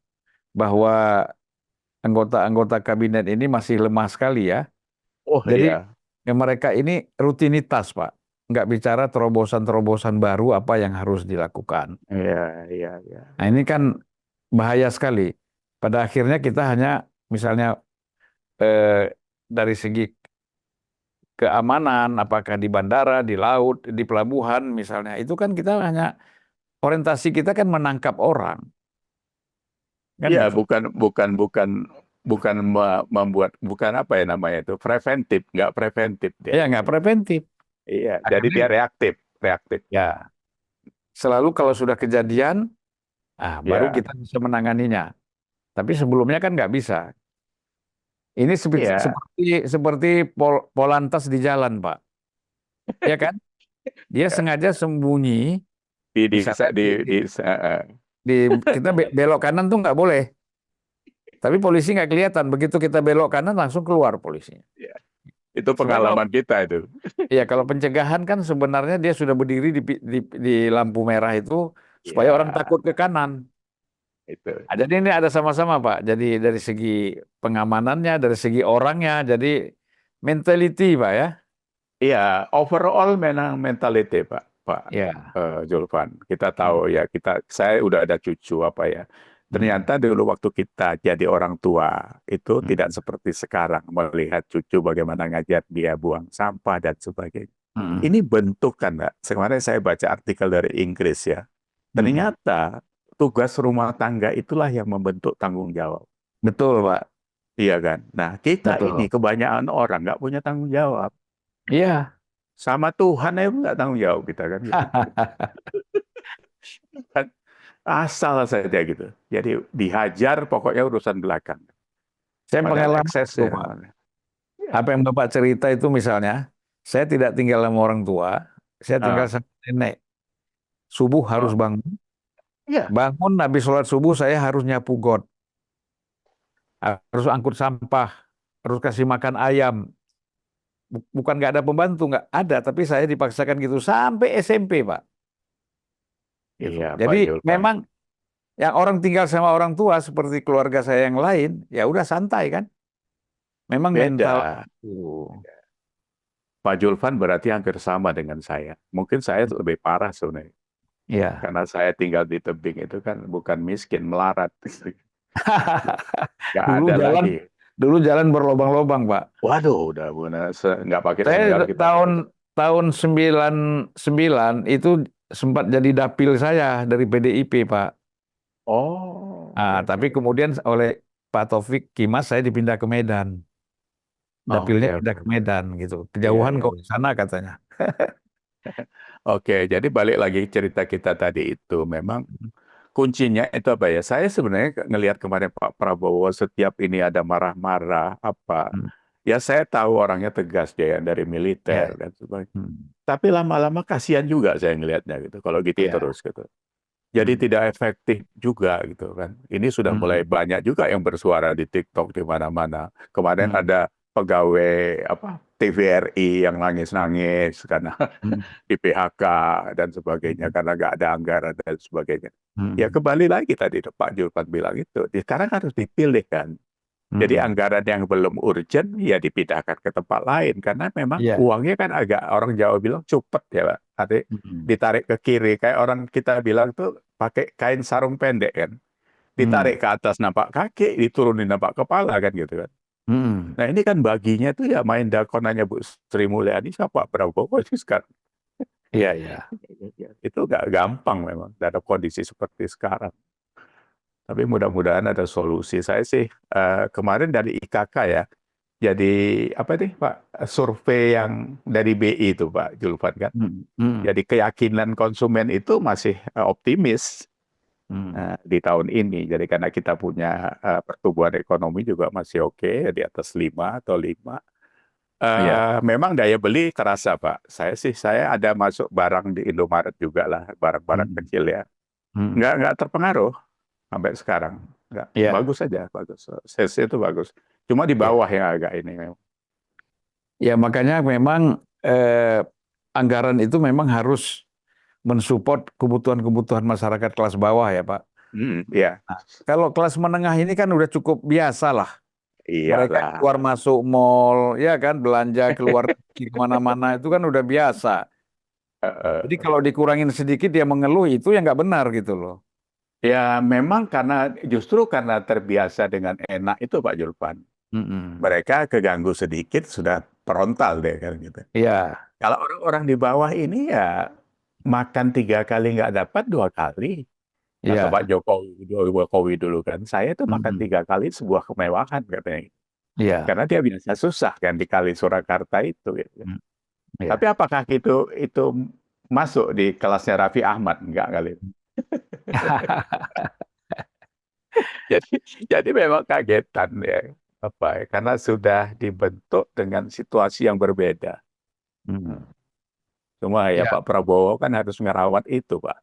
Speaker 2: bahwa anggota-anggota kabinet ini masih lemah sekali ya.
Speaker 1: Oh
Speaker 2: Jadi
Speaker 1: iya,
Speaker 2: ya mereka ini rutinitas, Pak. Nggak bicara terobosan-terobosan baru apa yang harus dilakukan.
Speaker 1: iya, iya, iya.
Speaker 2: Nah ini kan bahaya sekali. Pada akhirnya kita hanya misalnya eh, dari segi keamanan, apakah di bandara, di laut, di pelabuhan misalnya, itu kan kita hanya orientasi kita kan menangkap orang, kan
Speaker 1: Iya,
Speaker 2: gitu.
Speaker 1: bukan membuat, bukan apa ya namanya itu, preventif, nggak preventif dia.
Speaker 2: Ya nggak preventif.
Speaker 1: Iya, jadi
Speaker 2: Akhirnya
Speaker 1: dia reaktif, reaktif.
Speaker 2: ya selalu kalau sudah kejadian, baru
Speaker 1: Iya,
Speaker 2: kita bisa menanganinya. Tapi sebelumnya kan nggak bisa. Ini
Speaker 1: iya.
Speaker 2: seperti polantas di jalan, Pak. Ya kan? Dia sengaja sembunyi,
Speaker 1: Di, di,
Speaker 2: misalnya di kita belok kanan tuh nggak boleh. Tapi polisi nggak kelihatan. Begitu kita belok kanan langsung keluar polisinya.
Speaker 1: iya. Itu
Speaker 2: Supaya kalau
Speaker 1: pengalaman kita itu.
Speaker 2: ya kalau pencegahan kan sebenarnya dia sudah berdiri di lampu merah itu supaya orang
Speaker 1: Iya,
Speaker 2: takut ke kanan.
Speaker 1: itu.
Speaker 2: Jadi ini ada sama-sama Pak. Jadi dari segi pengamanannya, dari segi orangnya, jadi mentality Pak ya.
Speaker 1: Iya, overall memang mentality Pak
Speaker 2: Ya.
Speaker 1: Julvan. Kita tahu
Speaker 2: Hmm.
Speaker 1: ya, saya udah ada cucu apa ya.
Speaker 2: Hmm.
Speaker 1: Ternyata dulu waktu kita jadi orang tua itu tidak
Speaker 2: Hmm.
Speaker 1: seperti sekarang melihat cucu bagaimana ngajar dia buang sampah dan sebagainya.
Speaker 2: Hmm.
Speaker 1: Ini bentuk kan, Mbak. Kemarin saya baca artikel dari Inggris ya.
Speaker 2: Hmm.
Speaker 1: Ternyata tugas rumah tangga itulah yang membentuk tanggung jawab.
Speaker 2: Betul Pak.
Speaker 1: Iya kan? Nah, kita ini
Speaker 2: Betul.
Speaker 1: kebanyakan orang nggak punya tanggung jawab.
Speaker 2: Iya.
Speaker 1: Sama Tuhan aja nggak tanggung jawab kita kan gitu. Kan asal saja gitu. Jadi dihajar pokoknya urusan belakang.
Speaker 2: Saya
Speaker 1: Padahal
Speaker 2: pengalaman
Speaker 1: ekses
Speaker 2: tuh
Speaker 1: ya.
Speaker 2: Pak.
Speaker 1: Ya.
Speaker 2: Apa yang Bapak cerita itu misalnya, saya tidak tinggal sama orang tua, saya tinggal
Speaker 1: Ah.
Speaker 2: sama nenek. Subuh harus
Speaker 1: Oh,
Speaker 2: bangun.
Speaker 1: iya.
Speaker 2: Bangun habis sholat subuh saya harus nyapu got, harus angkut sampah, harus kasih makan ayam. Bukan nggak ada pembantu, nggak ada, tapi saya dipaksakan gitu sampai SMP, Pak. Gitu.
Speaker 1: Iya,
Speaker 2: Jadi
Speaker 1: Pak Julpan.
Speaker 2: memang yang orang tinggal sama orang tua seperti keluarga saya yang lain, ya udah santai kan. Memang mental
Speaker 1: Beda.
Speaker 2: itu.
Speaker 1: Pak Julvan berarti hampir sama dengan saya. Mungkin saya lebih parah sebenarnya.
Speaker 2: Ya.
Speaker 1: Karena saya tinggal di tebing itu kan bukan miskin, melarat. Nggak
Speaker 2: Dulu
Speaker 1: ada
Speaker 2: jalan,
Speaker 1: lagi.
Speaker 2: dulu jalan berlobang-lobang, Pak.
Speaker 1: Waduh, udah benar. Nggak pakai
Speaker 2: Saya
Speaker 1: sendal kita.
Speaker 2: tahun 99 itu sempat jadi dapil saya dari PDIP, Pak.
Speaker 1: Oh, oke,
Speaker 2: Tapi
Speaker 1: oke.
Speaker 2: kemudian oleh Pak Taufik Kimas saya dipindah ke Medan. Dapilnya
Speaker 1: Oke,
Speaker 2: pindah ke
Speaker 1: oke.
Speaker 2: Medan gitu.
Speaker 1: Iya,
Speaker 2: Kejauhan
Speaker 1: iya,
Speaker 2: kok
Speaker 1: iya.
Speaker 2: ke sana katanya.
Speaker 1: Oke, jadi balik lagi cerita kita tadi itu memang kuncinya itu apa ya? Saya sebenarnya ngelihat kemarin Pak Prabowo setiap ini ada marah-marah apa.
Speaker 2: Hmm.
Speaker 1: Ya saya tahu orangnya tegas dia yang dari militer
Speaker 2: Ya.
Speaker 1: dan sebagainya.
Speaker 2: Hmm.
Speaker 1: Tapi lama-lama kasihan juga saya ngelihatnya gitu. Kalau gitu
Speaker 2: Ya.
Speaker 1: terus gitu. Jadi
Speaker 2: Hmm.
Speaker 1: tidak efektif juga gitu kan. Ini sudah mulai
Speaker 2: Hmm.
Speaker 1: banyak juga yang bersuara di TikTok di mana-mana. Kemarin
Speaker 2: Hmm.
Speaker 1: ada pegawai apa TVRI yang nangis-nangis karena
Speaker 2: Hmm.
Speaker 1: di PHK dan sebagainya
Speaker 2: Hmm.
Speaker 1: karena nggak ada anggaran dan sebagainya. Ya
Speaker 2: Hmm.
Speaker 1: kembali lagi tadi Pak Julpan bilang itu. Sekarang harus dipilih kan. Jadi
Speaker 2: Mm-mm.
Speaker 1: anggaran yang belum urgent ya dipindahkan ke tempat lain karena memang
Speaker 2: Iya.
Speaker 1: uangnya kan agak orang Jawa bilang cupet ya Pak. Arti
Speaker 2: Mm-mm.
Speaker 1: ditarik ke kiri kayak orang kita bilang tuh pakai kain sarung pendek kan.
Speaker 2: Mm.
Speaker 1: Ditarik ke atas nampak kaki, diturunin nampak kepala kan gitu kan.
Speaker 2: Mm-mm.
Speaker 1: Nah ini kan baginya tuh ya main dakonannya Bu Sri Mulyani sama Pak Prabowo sih sekarang.
Speaker 2: Iya, iya.
Speaker 1: Itu nggak gampang memang dalam kondisi seperti sekarang. Tapi mudah-mudahan ada solusi. Saya sih kemarin dari IKK ya. Jadi apa nih Pak, survei yang dari BI itu Pak Julfan kan.
Speaker 2: Mm. Mm.
Speaker 1: Jadi keyakinan konsumen itu masih optimis
Speaker 2: Mm.
Speaker 1: di tahun ini. Jadi karena kita punya pertumbuhan ekonomi juga masih oke di atas 5 atau 5.
Speaker 2: Iya.
Speaker 1: Memang daya beli terasa Pak. Saya ada masuk barang di Indomaret juga lah, barang-barang
Speaker 2: Mm.
Speaker 1: kecil ya.
Speaker 2: Mm.
Speaker 1: Nggak terpengaruh sampai sekarang. Nggak,
Speaker 2: Iya.
Speaker 1: bagus saja, bagus. Sales itu bagus. Cuma di
Speaker 2: Iya.
Speaker 1: bawah yang agak ini memang.
Speaker 2: Ya, makanya memang anggaran itu memang harus mensupport kebutuhan-kebutuhan masyarakat kelas bawah ya, Pak.
Speaker 1: Iya,
Speaker 2: Nah, kalau kelas menengah ini kan udah cukup biasa lah. Mereka keluar
Speaker 1: iyalah.
Speaker 2: masuk mall, ya kan, belanja keluar negeri kemana-mana itu kan udah biasa. Jadi
Speaker 1: Eh,
Speaker 2: kalau dikurangin sedikit dia mengeluh itu ya nggak benar gitu loh.
Speaker 1: Ya memang justru karena terbiasa dengan enak itu Pak Julpan.
Speaker 2: Mm-mm.
Speaker 1: Mereka keganggu sedikit sudah frontal deh kan gitu.
Speaker 2: Iya,
Speaker 1: Kalau orang-orang di bawah ini ya makan 3 kali nggak dapat 2 kali. Kata Pak
Speaker 2: iya,
Speaker 1: Jokowi dulu kan, saya itu makan
Speaker 2: mm-mm.
Speaker 1: 3 kali sebuah kemewahan katanya.
Speaker 2: Iya,
Speaker 1: Karena dia biasa susah kan di Kali Surakarta itu. Gitu.
Speaker 2: mm,
Speaker 1: Tapi
Speaker 2: iya.
Speaker 1: apakah itu masuk di kelasnya Raffi Ahmad? Enggak kali. Jadi jadi memang kagetan ya apa ya, karena sudah dibentuk dengan situasi yang berbeda.
Speaker 2: Mm.
Speaker 1: Cuma ya
Speaker 2: Ya,
Speaker 1: Pak Prabowo kan harus ngerawat itu Pak.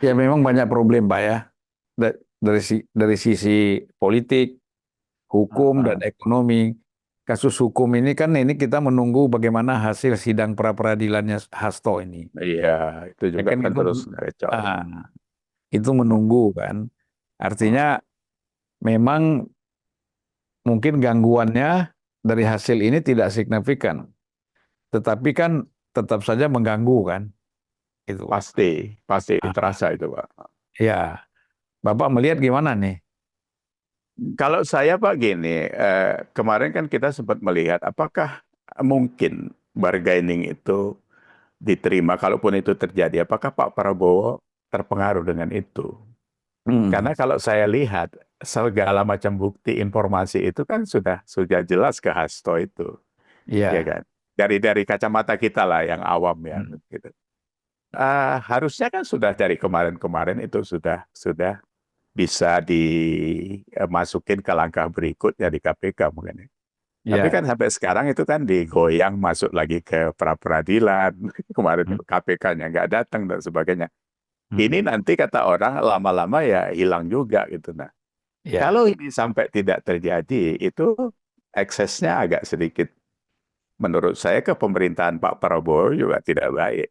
Speaker 2: ya memang banyak problem Pak ya. Dari sisi politik, hukum dan
Speaker 1: Heeh.
Speaker 2: ekonomi. Kasus hukum ini kan ini kita menunggu bagaimana hasil sidang pra peradilannya Hasto ini.
Speaker 1: Iya, itu
Speaker 2: Ya
Speaker 1: juga
Speaker 2: kan
Speaker 1: kan
Speaker 2: itu
Speaker 1: terus ngecor.
Speaker 2: ah, itu menunggu kan. Artinya memang mungkin gangguannya dari hasil ini tidak signifikan, tetapi kan tetap saja mengganggu kan itu.
Speaker 1: Pasti
Speaker 2: Ah,
Speaker 1: terasa itu Pak.
Speaker 2: ya, Bapak melihat gimana nih?
Speaker 1: Kalau saya Pak gini, kemarin kan kita sempat melihat apakah mungkin bargaining itu diterima, kalaupun itu terjadi, apakah Pak Prabowo terpengaruh dengan itu?
Speaker 2: Hmm,
Speaker 1: Karena kalau saya lihat segala macam bukti informasi itu kan sudah jelas ke Hasto itu, ya
Speaker 2: ya,
Speaker 1: kan? Dari kacamata kita lah yang awam ya,
Speaker 2: hmm,
Speaker 1: gitu. Harusnya kan sudah dari kemarin-kemarin itu sudah bisa dimasukin ke langkah berikutnya di KPK mungkin. Tapi kan
Speaker 2: ya,
Speaker 1: sampai sekarang itu kan digoyang masuk lagi ke pra peradilan. Kemarin
Speaker 2: hmm,
Speaker 1: KPK-nya nggak datang dan sebagainya.
Speaker 2: hmm,
Speaker 1: Ini nanti kata orang lama-lama ya hilang juga gitu. Nah,
Speaker 2: ya,
Speaker 1: kalau ini sampai tidak terjadi, itu eksesnya agak sedikit menurut saya ke pemerintahan Pak Prabowo juga tidak baik.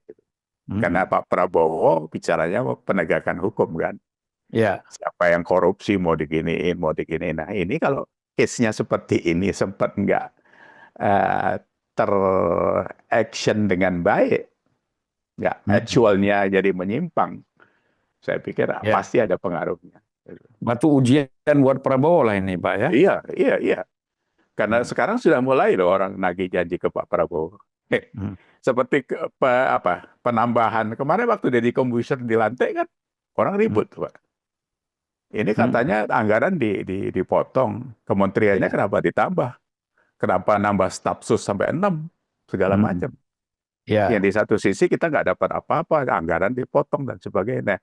Speaker 1: Karena
Speaker 2: hmm,
Speaker 1: Pak Prabowo bicaranya penegakan hukum kan.
Speaker 2: ya,
Speaker 1: Siapa yang korupsi mau diginiin, mau diginiin. Nah ini kalau case-nya seperti ini sempat nggak eh, ter-action dengan baik, nggak
Speaker 2: hmm,
Speaker 1: actualnya jadi menyimpang, saya pikir
Speaker 2: ya.
Speaker 1: pasti ada pengaruhnya.
Speaker 2: Batu ujian buat Prabowo lah ini, Pak ya.
Speaker 1: Iya, iya, iya. Karena
Speaker 2: Hmm,
Speaker 1: sekarang sudah mulai loh orang nagih janji ke Pak Prabowo.
Speaker 2: hmm,
Speaker 1: Seperti penambahan kemarin waktu Deddy Corbuzier dilantik kan orang
Speaker 2: hmm,
Speaker 1: ribut tuh, Pak. Ini
Speaker 2: hmm,
Speaker 1: katanya anggaran dipotong, kementeriannya
Speaker 2: ya,
Speaker 1: kenapa ditambah? Kenapa nambah staf sus sampai 6 segala
Speaker 2: hmm,
Speaker 1: macam? Yang
Speaker 2: ya,
Speaker 1: di satu sisi kita nggak dapat apa-apa, anggaran dipotong dan sebagainya. Nah,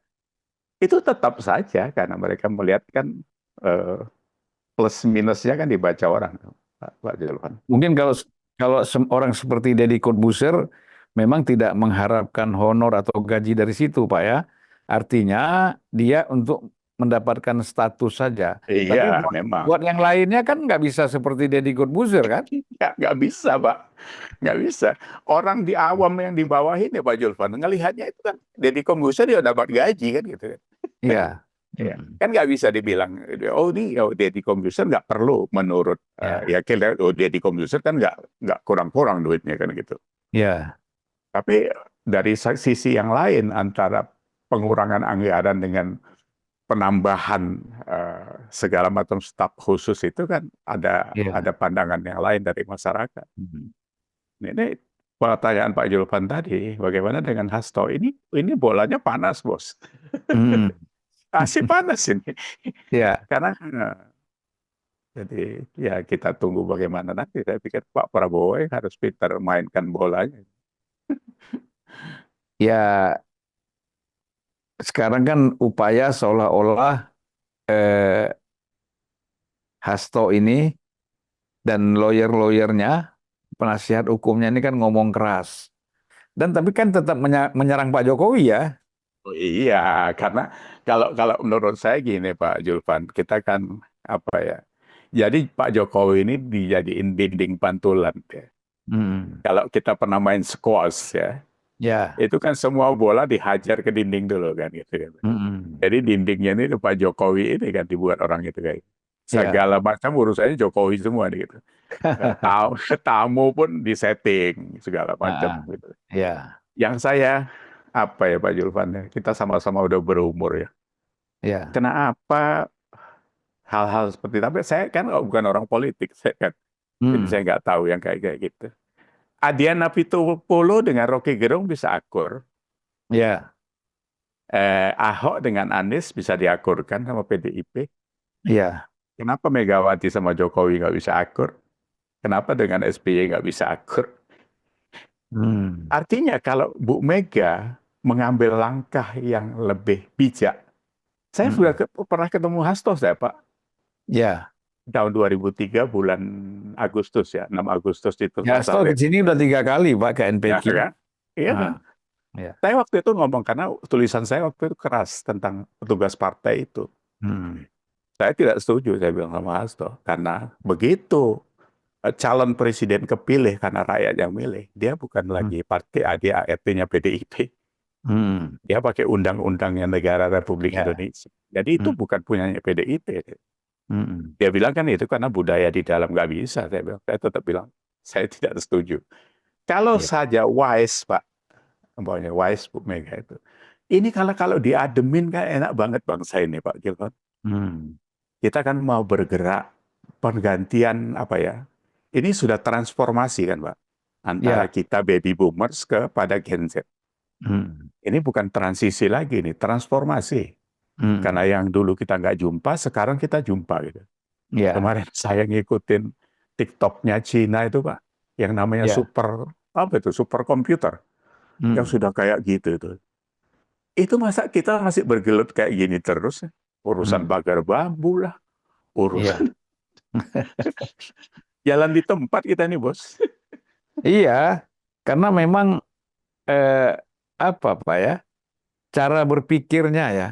Speaker 1: itu tetap saja karena mereka melihat kan eh, plus minusnya kan dibaca orang, Pak Julvan.
Speaker 2: mungkin kalau orang seperti Deddy Corbuzier memang tidak mengharapkan honor atau gaji dari situ, Pak ya. Artinya dia untuk mendapatkan status saja.
Speaker 1: Iya,
Speaker 2: Tapi buat,
Speaker 1: memang.
Speaker 2: buat yang lainnya kan nggak bisa seperti Deddy Corbuzier kan?
Speaker 1: Nggak bisa, Pak. Nggak bisa. Orang di awam yang di bawah ini, Pak Julvan, ngelihatnya itu kan Deddy Corbuzier dia dapat gaji kan gitu kan.
Speaker 2: Iya.
Speaker 1: Ya.
Speaker 2: Mm.
Speaker 1: Kan nggak bisa dibilang, oh ini Deddy Corbuzier nggak perlu menurut
Speaker 2: Ya,
Speaker 1: ya kira Deddy Corbuzier kan nggak kurang-kurang duitnya kan gitu.
Speaker 2: ya,
Speaker 1: Tapi dari sisi yang lain antara pengurangan anggaran dengan penambahan segala macam staf khusus itu kan ada
Speaker 2: ya.
Speaker 1: pandangan yang lain dari masyarakat.
Speaker 2: Mm.
Speaker 1: Ini pertanyaan Pak Julpan tadi, bagaimana dengan Hasto? Ini bolanya panas, Bos.
Speaker 2: Mm.
Speaker 1: Masih panas ini.
Speaker 2: Ya,
Speaker 1: Karena jadi ya kita tunggu bagaimana nanti. Saya pikir Pak Prabowo harus pintar mainkan bolanya.
Speaker 2: ya. Sekarang kan upaya seolah-olah eh, Hasto ini dan lawyer-lawyernya, penasihat hukumnya ini kan ngomong keras. Dan tapi kan tetap menyerang Pak Jokowi ya.
Speaker 1: Oh iya, karena kalau kalau menurut saya gini Pak Julvan, kita kan apa ya? Jadi Pak Jokowi ini dijadiin dinding pantulan ya.
Speaker 2: Mm.
Speaker 1: Kalau kita pernah main squash ya,
Speaker 2: Ya.
Speaker 1: itu kan semua bola dihajar ke dinding dulu kan gitu kan.
Speaker 2: Mm-mm.
Speaker 1: Jadi dindingnya ini Pak Jokowi ini kan dibuat orang itu kayak
Speaker 2: Ya.
Speaker 1: segala macam urusannya Jokowi semua nih, gitu. Tamu, tamu pun disetting segala macam
Speaker 2: Ah,
Speaker 1: gitu.
Speaker 2: ya,
Speaker 1: Yang saya apa ya Pak Julvan ya, kita sama-sama udah berumur ya.
Speaker 2: ya.
Speaker 1: Kenapa hal-hal seperti tapi saya kan bukan orang politik, saya kan jadi
Speaker 2: Mm.
Speaker 1: saya nggak tahu yang kayak kayak gitu. Adiana Pitupulu dengan Rocky Gerung bisa akur,
Speaker 2: Ya,
Speaker 1: Ahok dengan Anies bisa diakurkan sama PDIP.
Speaker 2: ya.
Speaker 1: Kenapa Megawati sama Jokowi nggak bisa akur? Kenapa dengan SBY nggak bisa akur?
Speaker 2: Mm.
Speaker 1: Artinya kalau Bu Mega mengambil langkah yang lebih bijak, saya sudah
Speaker 2: Mm.
Speaker 1: pernah ketemu Hasto saya Pak,
Speaker 2: Ya.
Speaker 1: tahun 2003 bulan Agustus ya, 6 Agustus itu
Speaker 2: Ya,
Speaker 1: nggak
Speaker 2: Hasto
Speaker 1: salah
Speaker 2: ke
Speaker 1: ya.
Speaker 2: sini udah 3 kali Pak ke
Speaker 1: Ya
Speaker 2: NPT.
Speaker 1: kan? Iya kan?
Speaker 2: Ah, ya.
Speaker 1: Saya waktu itu ngomong karena tulisan saya waktu itu keras tentang petugas partai itu.
Speaker 2: Mm.
Speaker 1: Saya tidak setuju, saya bilang sama Hasto. Karena begitu calon presiden kepilih karena rakyat yang milih, dia bukan
Speaker 2: Mm.
Speaker 1: lagi partai dia ART-nya PDIP.
Speaker 2: Mm.
Speaker 1: Dia pakai undang-undangnya negara Republik
Speaker 2: Ya.
Speaker 1: Indonesia. Jadi itu
Speaker 2: Mm.
Speaker 1: bukan punyanya PDIP.
Speaker 2: Mm.
Speaker 1: Dia bilang kan itu karena budaya di dalam nggak bisa. Saya tetap bilang, saya tidak setuju. Kalau
Speaker 2: Ya.
Speaker 1: saja wise, Pak, umpamanya wise Bu Mega itu. Ini kalau diademin kan enak banget bangsa ini Pak Gilbert.
Speaker 2: Mm.
Speaker 1: Kita kan mau bergerak pergantian apa ya? Ini sudah transformasi kan Pak. Antara
Speaker 2: Ya.
Speaker 1: kita baby boomers kepada Gen Z.
Speaker 2: Mm.
Speaker 1: Ini bukan transisi lagi nih, transformasi. Karena
Speaker 2: Mm.
Speaker 1: yang dulu kita nggak jumpa, sekarang kita jumpa gitu.
Speaker 2: Ya.
Speaker 1: Kemarin saya ngikutin TikToknya Cina itu Pak, yang namanya
Speaker 2: Ya.
Speaker 1: apa itu super komputer, yang
Speaker 2: Mm.
Speaker 1: sudah kayak gitu itu. Itu masa kita masih bergelut kayak gini terus? Urusan
Speaker 2: Mm.
Speaker 1: pagar bambu lah,
Speaker 2: Iya.
Speaker 1: urusan jalan di tempat kita nih bos.
Speaker 2: Iya, karena memang eh, apa Pak ya, cara berpikirnya ya,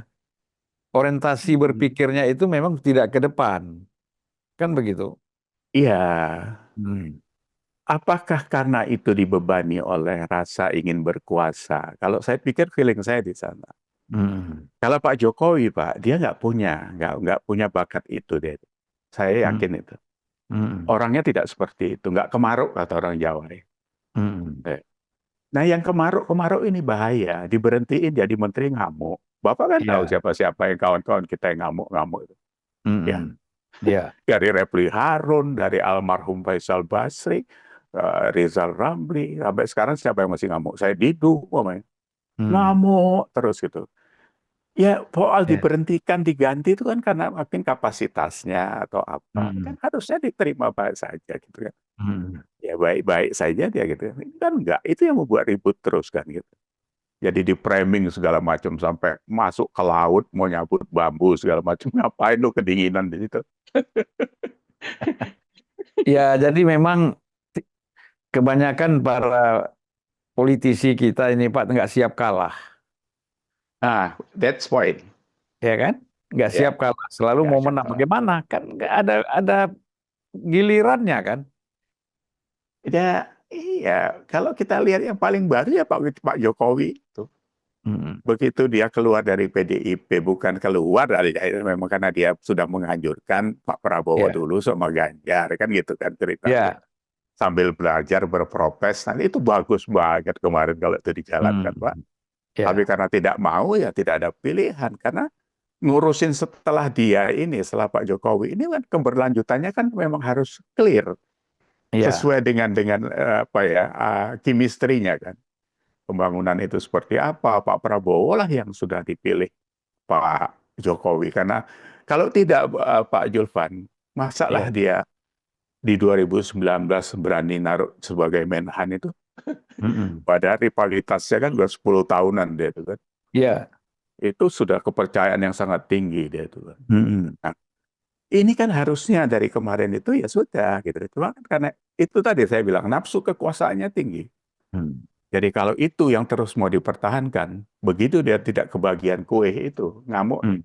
Speaker 2: orientasi berpikirnya itu memang tidak ke depan, kan begitu.
Speaker 1: Iya,
Speaker 2: Hmm.
Speaker 1: apakah karena itu dibebani oleh rasa ingin berkuasa? Kalau saya pikir feeling saya di sana.
Speaker 2: Hmm.
Speaker 1: Kalau Pak Jokowi Pak, dia nggak punya bakat itu deh. Saya
Speaker 2: Hmm.
Speaker 1: yakin itu.
Speaker 2: Hmm.
Speaker 1: Orangnya tidak seperti itu, nggak kemaruk kata orang Jawa ya.
Speaker 2: Hmm.
Speaker 1: Eh, Nah, yang kemaruk-kemaruk ini bahaya. Diberhentiin jadi menteri ngamuk. Bapak kan tahu
Speaker 2: Ya.
Speaker 1: siapa-siapa yang kawan-kawan kita yang ngamuk-ngamuk itu. Ya,
Speaker 2: Hmm. Ya.
Speaker 1: dari Refli Harun, dari almarhum Faisal Basri, Rizal Ramli, sampai sekarang siapa yang masih ngamuk? Saya Didu, umpamanya.
Speaker 2: Hmm.
Speaker 1: Ngamuk terus gitu. Ya, soal
Speaker 2: Ya.
Speaker 1: diberhentikan, diganti itu kan karena makin kapasitasnya atau apa.
Speaker 2: Hmm.
Speaker 1: Kan harusnya diterima baik saja gitu kan.
Speaker 2: Hmm.
Speaker 1: Ya baik-baik saja dia gitu. Ini kan enggak, itu yang membuat ribut terus kan gitu. Jadi di framing segala macam sampai masuk ke laut mau nyabut bambu segala macam. Ngapain lu kedinginan di situ?
Speaker 2: Ya, jadi memang kebanyakan para politisi kita ini Pak nggak siap kalah,
Speaker 1: Ah, that's point.
Speaker 2: ya kan? Nggak siap
Speaker 1: Ya,
Speaker 2: kalah, selalu
Speaker 1: nggak
Speaker 2: mau menang.
Speaker 1: siapa.
Speaker 2: Bagaimana? Kan nggak ada gilirannya kan?
Speaker 1: Ya, iya. Kalau kita lihat yang paling baru ya Pak Jokowi itu.
Speaker 2: Mm-mm.
Speaker 1: Begitu dia keluar dari PDIP, bukan keluar dari memang karena dia sudah menganjurkan Pak Prabowo
Speaker 2: Ya,
Speaker 1: dulu sama Ganjar, kan gitu kan ceritanya.
Speaker 2: ya,
Speaker 1: Sambil belajar berprofes, nah itu bagus banget kemarin kalau itu dijalankan, Pak.
Speaker 2: mm,
Speaker 1: Tapi
Speaker 2: ya,
Speaker 1: karena tidak mau ya tidak ada pilihan, karena ngurusin setelah dia ini, setelah Pak Jokowi ini kan keberlanjutannya kan memang harus clear,
Speaker 2: ya,
Speaker 1: sesuai dengan apa ya, chemistry-nya kan. Pembangunan itu seperti apa, Pak Prabowo lah yang sudah dipilih Pak Jokowi. Karena kalau tidak Pak Julvan, masalah
Speaker 2: ya,
Speaker 1: dia di 2019 berani naruh sebagai Menhan itu,
Speaker 2: mm-mm.
Speaker 1: padahal rivalitasnya kan udah 10 tahunan dia itu kan.
Speaker 2: Ya,
Speaker 1: Itu sudah kepercayaan yang sangat tinggi dia itu kan.
Speaker 2: mm-mm.
Speaker 1: Nah, ini kan harusnya dari kemarin itu ya sudah gitu. Cuma kan karena itu tadi saya bilang nafsu kekuasaannya tinggi.
Speaker 2: Mm.
Speaker 1: Jadi kalau itu yang terus mau dipertahankan, begitu dia tidak kebagian kue itu, ngamuk nih.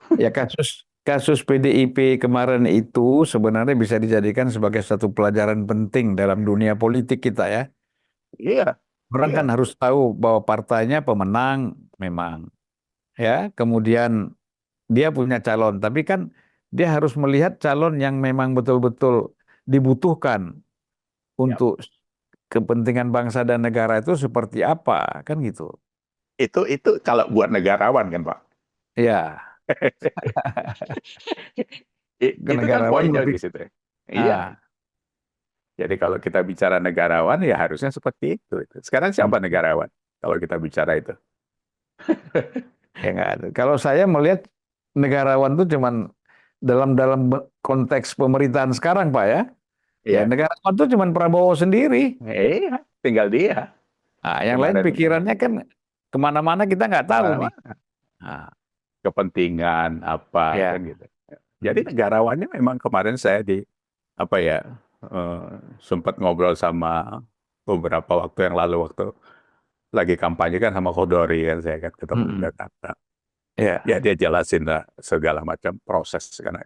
Speaker 2: Mm. Ya, kasus kasus PDIP kemarin itu sebenarnya bisa dijadikan sebagai satu pelajaran penting dalam dunia politik kita ya.
Speaker 1: Iya,
Speaker 2: Orang
Speaker 1: iya.
Speaker 2: kan harus tahu bahwa partainya pemenang memang ya, kemudian dia punya calon, tapi kan dia harus melihat calon yang memang betul-betul dibutuhkan
Speaker 1: Ya.
Speaker 2: untuk kepentingan bangsa dan negara itu seperti apa, kan gitu.
Speaker 1: Itu kalau buat negarawan kan, Pak.
Speaker 2: Ya,
Speaker 1: Itu kan
Speaker 2: kenegarawan
Speaker 1: poinnya
Speaker 2: lebih
Speaker 1: di situ. Iya.
Speaker 2: ah,
Speaker 1: Jadi kalau kita bicara negarawan ya harusnya seperti itu. Sekarang siapa
Speaker 2: hmm,
Speaker 1: negarawan? Kalau kita bicara itu.
Speaker 2: ya nggak ada. Kalau saya melihat negarawan itu cuman dalam dalam konteks pemerintahan sekarang, Pak ya. Ya,
Speaker 1: Iya.
Speaker 2: negarawan itu cuman Prabowo sendiri.
Speaker 1: Iya, tinggal dia.
Speaker 2: Nah, yang lain
Speaker 1: Kemarin
Speaker 2: pikirannya kan kemana-mana kita nggak tahu nih.
Speaker 1: kemana-mana.
Speaker 2: Nah,
Speaker 1: Kepentingan apa kan
Speaker 2: ya.
Speaker 1: gitu. Jadi
Speaker 2: Hmm.
Speaker 1: negarawannya memang kemarin saya di apa ya eh, sempat ngobrol sama beberapa waktu yang lalu waktu lagi kampanye kan sama Khodori kan saya kan ketemu di
Speaker 2: Mm-mm.
Speaker 1: Jakarta. Ya
Speaker 2: Ya.
Speaker 1: dia jelasin lah segala macam proses karena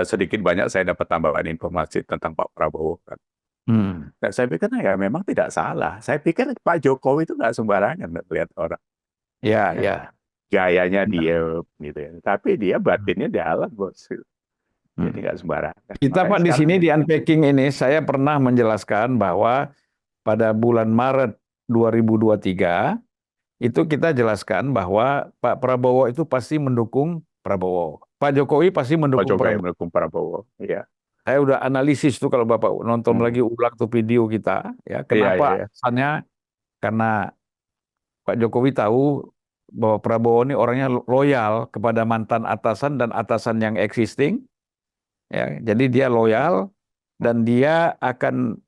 Speaker 1: sedikit banyak saya dapat tambahan informasi tentang Pak Prabowo kan.
Speaker 2: Hmm.
Speaker 1: Dan saya pikir nah, ya memang tidak salah. Saya pikir Pak Jokowi itu nggak sembarangan lihat orang.
Speaker 2: Ya,
Speaker 1: Ya,
Speaker 2: ya.
Speaker 1: gayanya
Speaker 2: Benar.
Speaker 1: dia gitu ya. Tapi dia batinnya jalan bos. Jadi
Speaker 2: Hmm.
Speaker 1: nggak sembarangan.
Speaker 2: Kita
Speaker 1: Makanya
Speaker 2: Pak di
Speaker 1: sekarang
Speaker 2: sini di Unpacking ini saya pernah menjelaskan bahwa pada bulan Maret 2023 itu kita jelaskan bahwa Pak Prabowo itu pasti mendukung Prabowo. Pak Jokowi pasti
Speaker 1: Pak
Speaker 2: mendukung
Speaker 1: Jokowi
Speaker 2: Prabowo.
Speaker 1: mendukung Prabowo. Iya,
Speaker 2: Saya udah analisis tuh kalau Bapak nonton
Speaker 1: hmm.
Speaker 2: lagi ulang tuh video kita, ya
Speaker 1: Iya, iya,
Speaker 2: kenapa
Speaker 1: iya.
Speaker 2: alasannya? Karena Pak Jokowi tahu bahwa Prabowo ini orangnya loyal kepada mantan atasan dan atasan yang existing, ya. Jadi dia loyal dan dia akan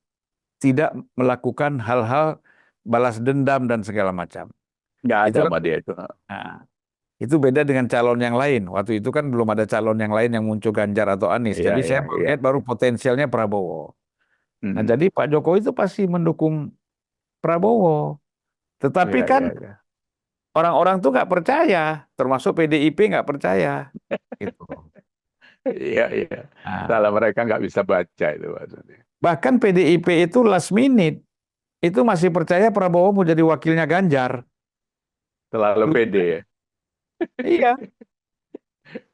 Speaker 2: tidak melakukan hal-hal balas dendam dan segala macam.
Speaker 1: Nggak ada
Speaker 2: Itu kan,
Speaker 1: sama dia itu.
Speaker 2: nah, itu beda dengan calon yang lain. Waktu itu kan belum ada calon yang lain yang muncul Ganjar atau Anies.
Speaker 1: Iya,
Speaker 2: Jadi
Speaker 1: iya,
Speaker 2: saya
Speaker 1: iya.
Speaker 2: melihat baru potensialnya Prabowo. Nah,
Speaker 1: Hmm.
Speaker 2: jadi Pak Jokowi itu pasti mendukung Prabowo. Tetapi
Speaker 1: Iya,
Speaker 2: kan
Speaker 1: iya, iya.
Speaker 2: orang-orang tuh nggak percaya, termasuk PDIP nggak percaya. Gitu.
Speaker 1: Iya, iya.
Speaker 2: Nah,
Speaker 1: Salah mereka nggak bisa baca itu maksudnya.
Speaker 2: bahkan PDIP itu last minute itu masih percaya Prabowo mau jadi wakilnya Ganjar.
Speaker 1: Terlalu
Speaker 2: Lucu
Speaker 1: pede
Speaker 2: kan?
Speaker 1: ya.
Speaker 2: Iya,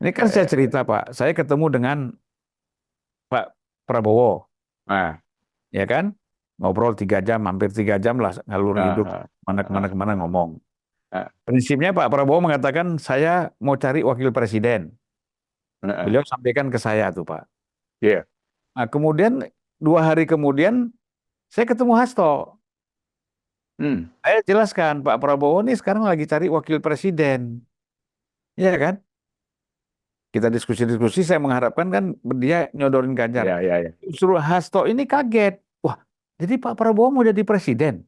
Speaker 2: ini kan saya cerita
Speaker 1: Eh,
Speaker 2: Pak, saya ketemu dengan Pak Prabowo,
Speaker 1: Nah,
Speaker 2: ya kan? Ngobrol 3 jam, hampir 3 jam lah ngalur ngidul
Speaker 1: ah,
Speaker 2: mana kemana
Speaker 1: ah,
Speaker 2: kemana ngomong.
Speaker 1: ah,
Speaker 2: Prinsipnya Pak Prabowo mengatakan saya mau cari wakil presiden.
Speaker 1: ah.
Speaker 2: Beliau sampaikan ke saya tuh Pak.
Speaker 1: Iya.
Speaker 2: Nah, kemudian 2 hari kemudian saya ketemu Hasto.
Speaker 1: Hmm.
Speaker 2: Saya jelaskan Pak Prabowo nih sekarang lagi cari wakil presiden, ya kan? Kita diskusi-diskusi, saya mengharapkan kan dia nyodorin Ganjar.
Speaker 1: Iya, iya, iya.
Speaker 2: Justru Hasto ini kaget. Wah, jadi Pak Prabowo mau jadi presiden.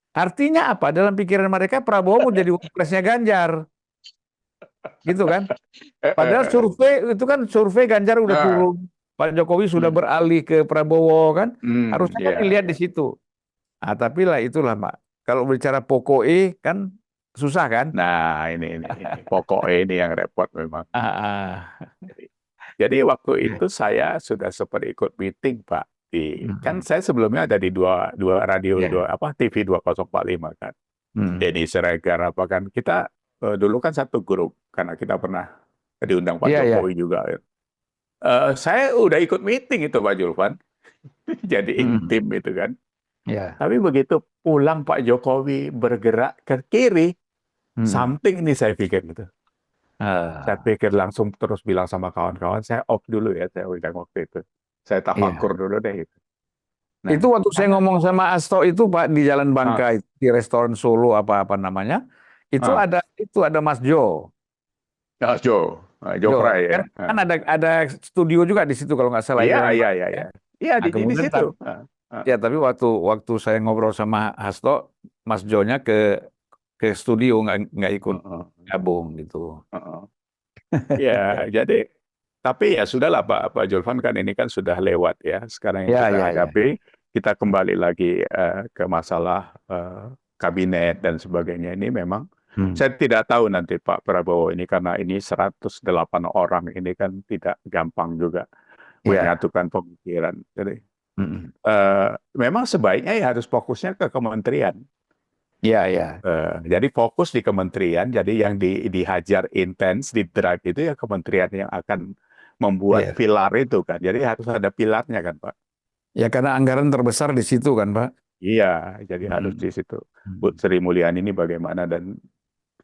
Speaker 2: Artinya apa? Dalam pikiran mereka Prabowo mau jadi wapresnya Ganjar, gitu kan? Padahal survei itu kan survei Ganjar udah
Speaker 1: Ah,
Speaker 2: turun, Pak Jokowi sudah
Speaker 1: hmm.
Speaker 2: beralih ke Prabowo kan?
Speaker 1: Hmm,
Speaker 2: Harusnya kan
Speaker 1: iya,
Speaker 2: dilihat di
Speaker 1: iya.
Speaker 2: situ. Ah, tapi lah itulah, Mak. Kalau bicara pokoknya kan susah kan?
Speaker 1: Nah, ini pokoknya ini yang repot memang.
Speaker 2: Ah, ah.
Speaker 1: Jadi waktu itu saya sudah sempat ikut meeting, Pak. Kan
Speaker 2: Mm-mm.
Speaker 1: saya sebelumnya ada di dua radio
Speaker 2: Ya,
Speaker 1: dua apa TV 2045 kan. Denny Siregar, apa kan kita dulu kan satu grup karena kita pernah diundang Pak
Speaker 2: Iya, iya.
Speaker 1: Jokowi juga. Saya udah ikut meeting itu Pak Julvan, jadi
Speaker 2: Mm-mm.
Speaker 1: intim itu kan.
Speaker 2: Ya.
Speaker 1: Tapi begitu pulang Pak Jokowi bergerak ke kiri,
Speaker 2: Mm-mm.
Speaker 1: something ini saya pikir gitu. Saya
Speaker 2: Ah,
Speaker 1: pikir langsung terus bilang sama kawan-kawan, saya off dulu ya, saya bilang waktu itu. Saya
Speaker 2: iya.
Speaker 1: tafakur dulu deh itu. Nah,
Speaker 2: Itu waktu saya
Speaker 1: karena
Speaker 2: ngomong sama Asto itu Pak di Jalan
Speaker 1: ah,
Speaker 2: Bangka di restoran Solo apa namanya,
Speaker 1: ah,
Speaker 2: itu ada Mas Jo.
Speaker 1: Jo
Speaker 2: Jo
Speaker 1: Fry
Speaker 2: kan
Speaker 1: ya.
Speaker 2: kan ada studio juga di situ kalau nggak salah
Speaker 1: Iya,
Speaker 2: Jalan
Speaker 1: iya, iya,
Speaker 2: Bangka ya.
Speaker 1: iya. Iya,
Speaker 2: Nah,
Speaker 1: di
Speaker 2: kemudian
Speaker 1: situ. Ah.
Speaker 2: ya tapi waktu saya ngobrol sama Hasto, Mas Jo-nya ke studio nggak ikut
Speaker 1: Heeh,
Speaker 2: gabung gitu.
Speaker 1: heeh. Ya, jadi tapi ya sudahlah Pak Julvan kan ini kan sudah lewat ya. Sekarang yang
Speaker 2: Ya,
Speaker 1: kita
Speaker 2: ya, ya.
Speaker 1: hadapi, kita kembali lagi ke masalah kabinet dan sebagainya. Ini memang
Speaker 2: Hmm.
Speaker 1: saya tidak tahu nanti Pak Prabowo ini karena ini 108 orang ini kan tidak gampang juga
Speaker 2: Ya.
Speaker 1: menyatukan pemikiran. Jadi
Speaker 2: Mm-mm.
Speaker 1: memang sebaiknya ya harus fokusnya ke kementerian.
Speaker 2: Ya, ya.
Speaker 1: Jadi fokus di kementerian, jadi yang dihajar intens, di drive itu ya kementerian yang akan membuat
Speaker 2: Iya.
Speaker 1: pilar itu kan. Jadi harus ada pilarnya kan Pak.
Speaker 2: Ya karena anggaran terbesar di situ kan Pak.
Speaker 1: Iya, jadi harus di
Speaker 2: Mm-mm.
Speaker 1: situ. Bu
Speaker 2: Mm-mm.
Speaker 1: Sri Mulyani ini bagaimana dan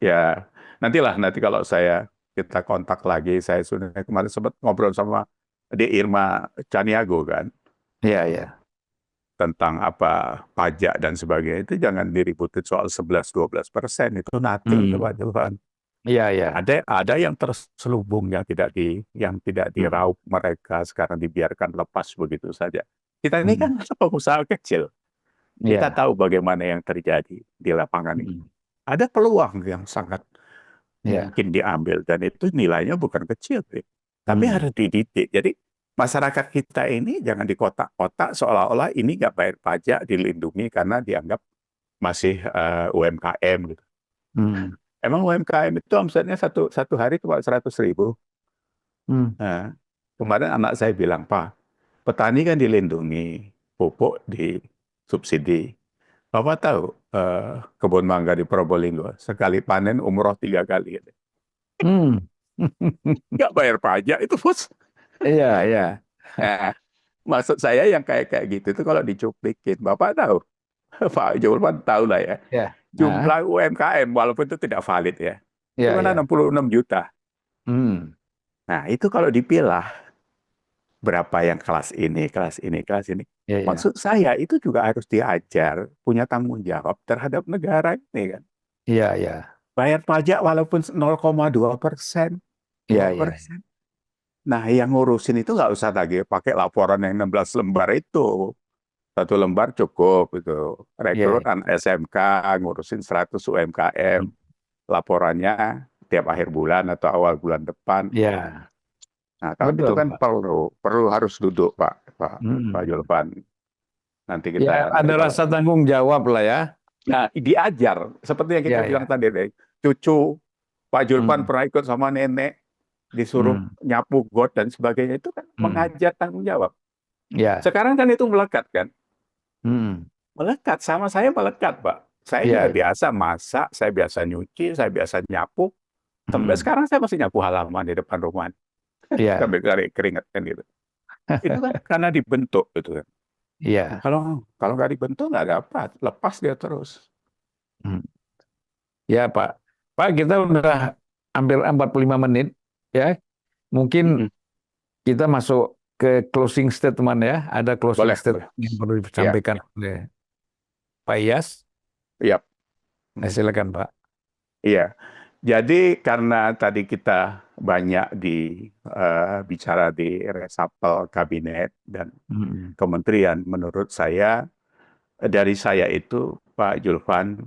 Speaker 1: ya nanti kalau kita kontak lagi, saya sudah kemarin sempat ngobrol sama di Irma Caniago kan
Speaker 2: Iya, iya.
Speaker 1: tentang apa pajak dan sebagainya itu jangan diributin soal 11-12% itu nothing tuh Pak
Speaker 2: Hmm.
Speaker 1: Julvan.
Speaker 2: Iya, iya.
Speaker 1: Ada yang terselubung yang tidak
Speaker 2: Hmm.
Speaker 1: diraup mereka sekarang dibiarkan lepas begitu saja. Kita ini
Speaker 2: Hmm.
Speaker 1: kan pengusaha kecil. Kita
Speaker 2: Iya.
Speaker 1: tahu bagaimana yang terjadi di lapangan ini.
Speaker 2: Hmm.
Speaker 1: Ada peluang yang sangat
Speaker 2: Iya.
Speaker 1: mungkin diambil dan itu nilainya bukan kecil, Tri. Tapi
Speaker 2: Hmm.
Speaker 1: harus dididik. Jadi masyarakat kita ini jangan di kotak-kotak seolah-olah ini nggak bayar pajak dilindungi karena dianggap masih UMKM gitu.
Speaker 2: Hmm.
Speaker 1: Emang UMKM itu omsetnya satu hari cuma 100.000.
Speaker 2: Hmm.
Speaker 1: Nah, kemarin anak saya bilang, Pak, petani kan dilindungi, pupuk disubsidi. Bapak tahu kebun mangga di Probolinggo sekali panen umroh 3 kali.
Speaker 2: Hmm.
Speaker 1: Nggak bayar pajak itu, Bos.
Speaker 2: Iya, iya.
Speaker 1: Nah, maksud saya yang kayak kayak gitu itu kalau dicuplikin, Bapak tahu, Pak Julman tahu lah ya,
Speaker 2: Iya. Ah,
Speaker 1: jumlah UMKM walaupun itu tidak valid ya,
Speaker 2: iya,
Speaker 1: cuma
Speaker 2: iya.
Speaker 1: 66 juta.
Speaker 2: Hmm.
Speaker 1: Nah, itu kalau dipilah berapa yang kelas ini, kelas ini, kelas ini.
Speaker 2: Iya, iya.
Speaker 1: Maksud saya itu juga harus diajar punya tanggung jawab terhadap negara ini kan.
Speaker 2: Iya, iya.
Speaker 1: Bayar pajak walaupun 0,2%,
Speaker 2: Iya,
Speaker 1: dua
Speaker 2: iya.
Speaker 1: persen. Nah, yang ngurusin itu nggak usah lagi pakai laporan yang 16 lembar itu. Satu lembar cukup itu.
Speaker 2: Iya, iya.
Speaker 1: Rekrutan SMK ngurusin 100 UMKM.
Speaker 2: Hmm.
Speaker 1: Laporannya tiap akhir bulan atau awal bulan depan.
Speaker 2: Iya.
Speaker 1: Nah, kalau itu
Speaker 2: Betul,
Speaker 1: kan
Speaker 2: Pak.
Speaker 1: perlu harus duduk Pak
Speaker 2: Hmm.
Speaker 1: Julvan. Nanti
Speaker 2: Ya,
Speaker 1: kita
Speaker 2: ada
Speaker 1: kalau
Speaker 2: rasa tanggung jawab lah ya.
Speaker 1: nah diajar seperti yang kita
Speaker 2: Iya,
Speaker 1: bilang
Speaker 2: iya.
Speaker 1: tadi deh. Cucu Pak Julpan
Speaker 2: Hmm.
Speaker 1: pernah ikut sama nenek disuruh
Speaker 2: Hmm.
Speaker 1: nyapu got dan sebagainya itu kan
Speaker 2: Hmm.
Speaker 1: mengajar tanggung jawab.
Speaker 2: Iya.
Speaker 1: Sekarang kan itu melekat kan?
Speaker 2: Hmm.
Speaker 1: Melekat sama saya melekat, Pak. Saya
Speaker 2: Iya,
Speaker 1: juga
Speaker 2: iya.
Speaker 1: biasa masak, saya biasa nyuci, saya biasa nyapu. Sampai
Speaker 2: Hmm.
Speaker 1: sekarang saya masih nyapu halaman di depan rumah
Speaker 2: Iya.
Speaker 1: sampai keringat kan gitu. Itu kan karena dibentuk gitu kan.
Speaker 2: Iya.
Speaker 1: Kalau kalau nggak dibentuk nggak dapat, lepas dia terus.
Speaker 2: Hmm. Ya, Pak. Pak, kita udah hampir 45 menit ya. Mungkin
Speaker 1: Mm-mm.
Speaker 2: kita masuk ke closing statement ya. Ada closing
Speaker 1: Boleh, boleh.
Speaker 2: statement yang perlu
Speaker 1: Iya,
Speaker 2: disampaikan oleh Pak Iyas.
Speaker 1: iya.
Speaker 2: Nah, silakan, Pak.
Speaker 1: Iya. Jadi karena tadi kita banyak bicara di resapel kabinet dan
Speaker 2: Hmm.
Speaker 1: kementerian, menurut saya dari saya itu Pak Julvan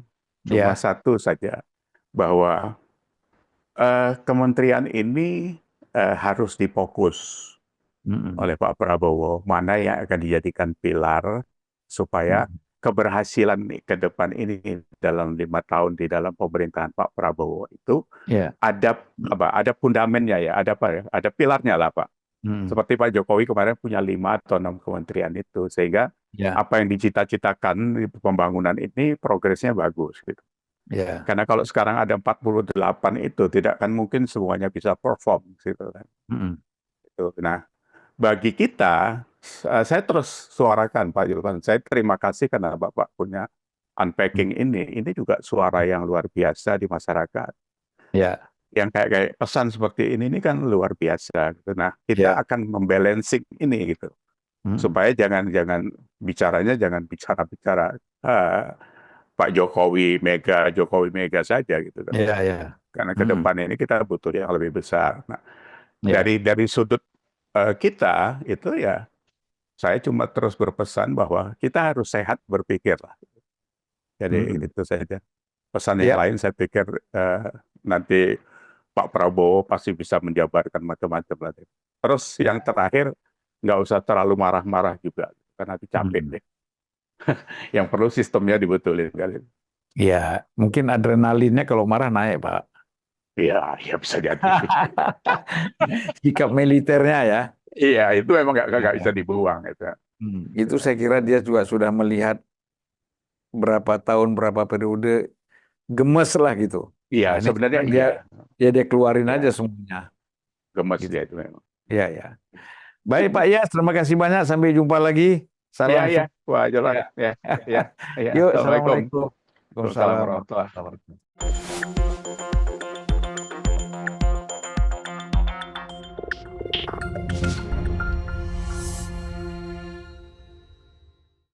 Speaker 1: cuma
Speaker 2: Ya.
Speaker 1: satu saja bahwa kementerian ini harus difokus
Speaker 2: Hmm.
Speaker 1: oleh Pak Prabowo mana yang akan dijadikan pilar supaya
Speaker 2: Hmm.
Speaker 1: keberhasilan ke depan ini dalam 5 tahun di dalam pemerintahan Pak Prabowo itu
Speaker 2: Ya.
Speaker 1: ada fundamennya ya, ada apa ya, ada pilarnya lah Pak.
Speaker 2: Hmm.
Speaker 1: Seperti Pak Jokowi kemarin punya 5 atau 6 kementerian itu, sehingga
Speaker 2: Ya.
Speaker 1: apa yang dicita-citakan di pembangunan ini progresnya bagus gitu.
Speaker 2: Ya.
Speaker 1: Karena kalau sekarang ada 48 itu tidak akan mungkin semuanya bisa perform gitu kan.
Speaker 2: Mm-mm.
Speaker 1: Gitu. Nah, bagi kita saya terus suarakan Pak Julpan, saya terima kasih karena Bapak punya unpacking ini. Ini juga suara yang luar biasa di masyarakat.
Speaker 2: Ya.
Speaker 1: Yang kayak pesan seperti ini kan luar biasa gitu. Nah, kita
Speaker 2: Ya.
Speaker 1: akan membalancing ini gitu.
Speaker 2: Mm-mm.
Speaker 1: Supaya jangan bicaranya jangan bicara-bicara Pak Jokowi Mega saja gitu kan.
Speaker 2: Ya. Ya.
Speaker 1: Karena ke
Speaker 2: Mm-mm.
Speaker 1: depan ini kita butuh yang lebih besar. Nah,
Speaker 2: Ya.
Speaker 1: dari sudut kita itu ya saya cuma terus berpesan bahwa kita harus sehat berpikir lah. Jadi
Speaker 2: Mm-mm.
Speaker 1: itu saja. Pesan yang
Speaker 2: Ya.
Speaker 1: lain saya pikir nanti Pak Prabowo pasti bisa menjabarkan macam-macam lah. Terus yang terakhir nggak usah terlalu marah-marah juga karena nanti capek
Speaker 2: Mm.
Speaker 1: deh. Yang perlu sistemnya dibetulin kali.
Speaker 2: Ya, mungkin adrenalinnya kalau marah naik, Pak.
Speaker 1: Iya, ya bisa jadi.
Speaker 2: Sikap militernya ya.
Speaker 1: Iya, itu memang
Speaker 2: Ya,
Speaker 1: nggak bisa
Speaker 2: ya.
Speaker 1: dibuang itu.
Speaker 2: Itu saya kira dia juga sudah melihat berapa tahun, berapa periode gemes lah gitu.
Speaker 1: Iya,
Speaker 2: Nah, ini
Speaker 1: sebenarnya
Speaker 2: sekarang
Speaker 1: iya.
Speaker 2: dia keluarin aja
Speaker 1: Iya,
Speaker 2: semuanya
Speaker 1: gemes
Speaker 2: gitu.
Speaker 1: dia itu memang.
Speaker 2: Ya, ya. Baik Pak Yas, terima kasih banyak. Sampai jumpa lagi.
Speaker 1: Iya,
Speaker 2: Salam
Speaker 1: iya.
Speaker 2: sukses.
Speaker 1: Wah, Jolan.
Speaker 2: Ya.
Speaker 1: Ya, ya, ya.
Speaker 2: Yuk,
Speaker 1: Assalamualaikum.
Speaker 2: assalamualaikum.
Speaker 1: Waalaikumsalam
Speaker 2: Waalaikumsalam
Speaker 1: warahmatullahi
Speaker 2: warahmatullahi wabarakatuh.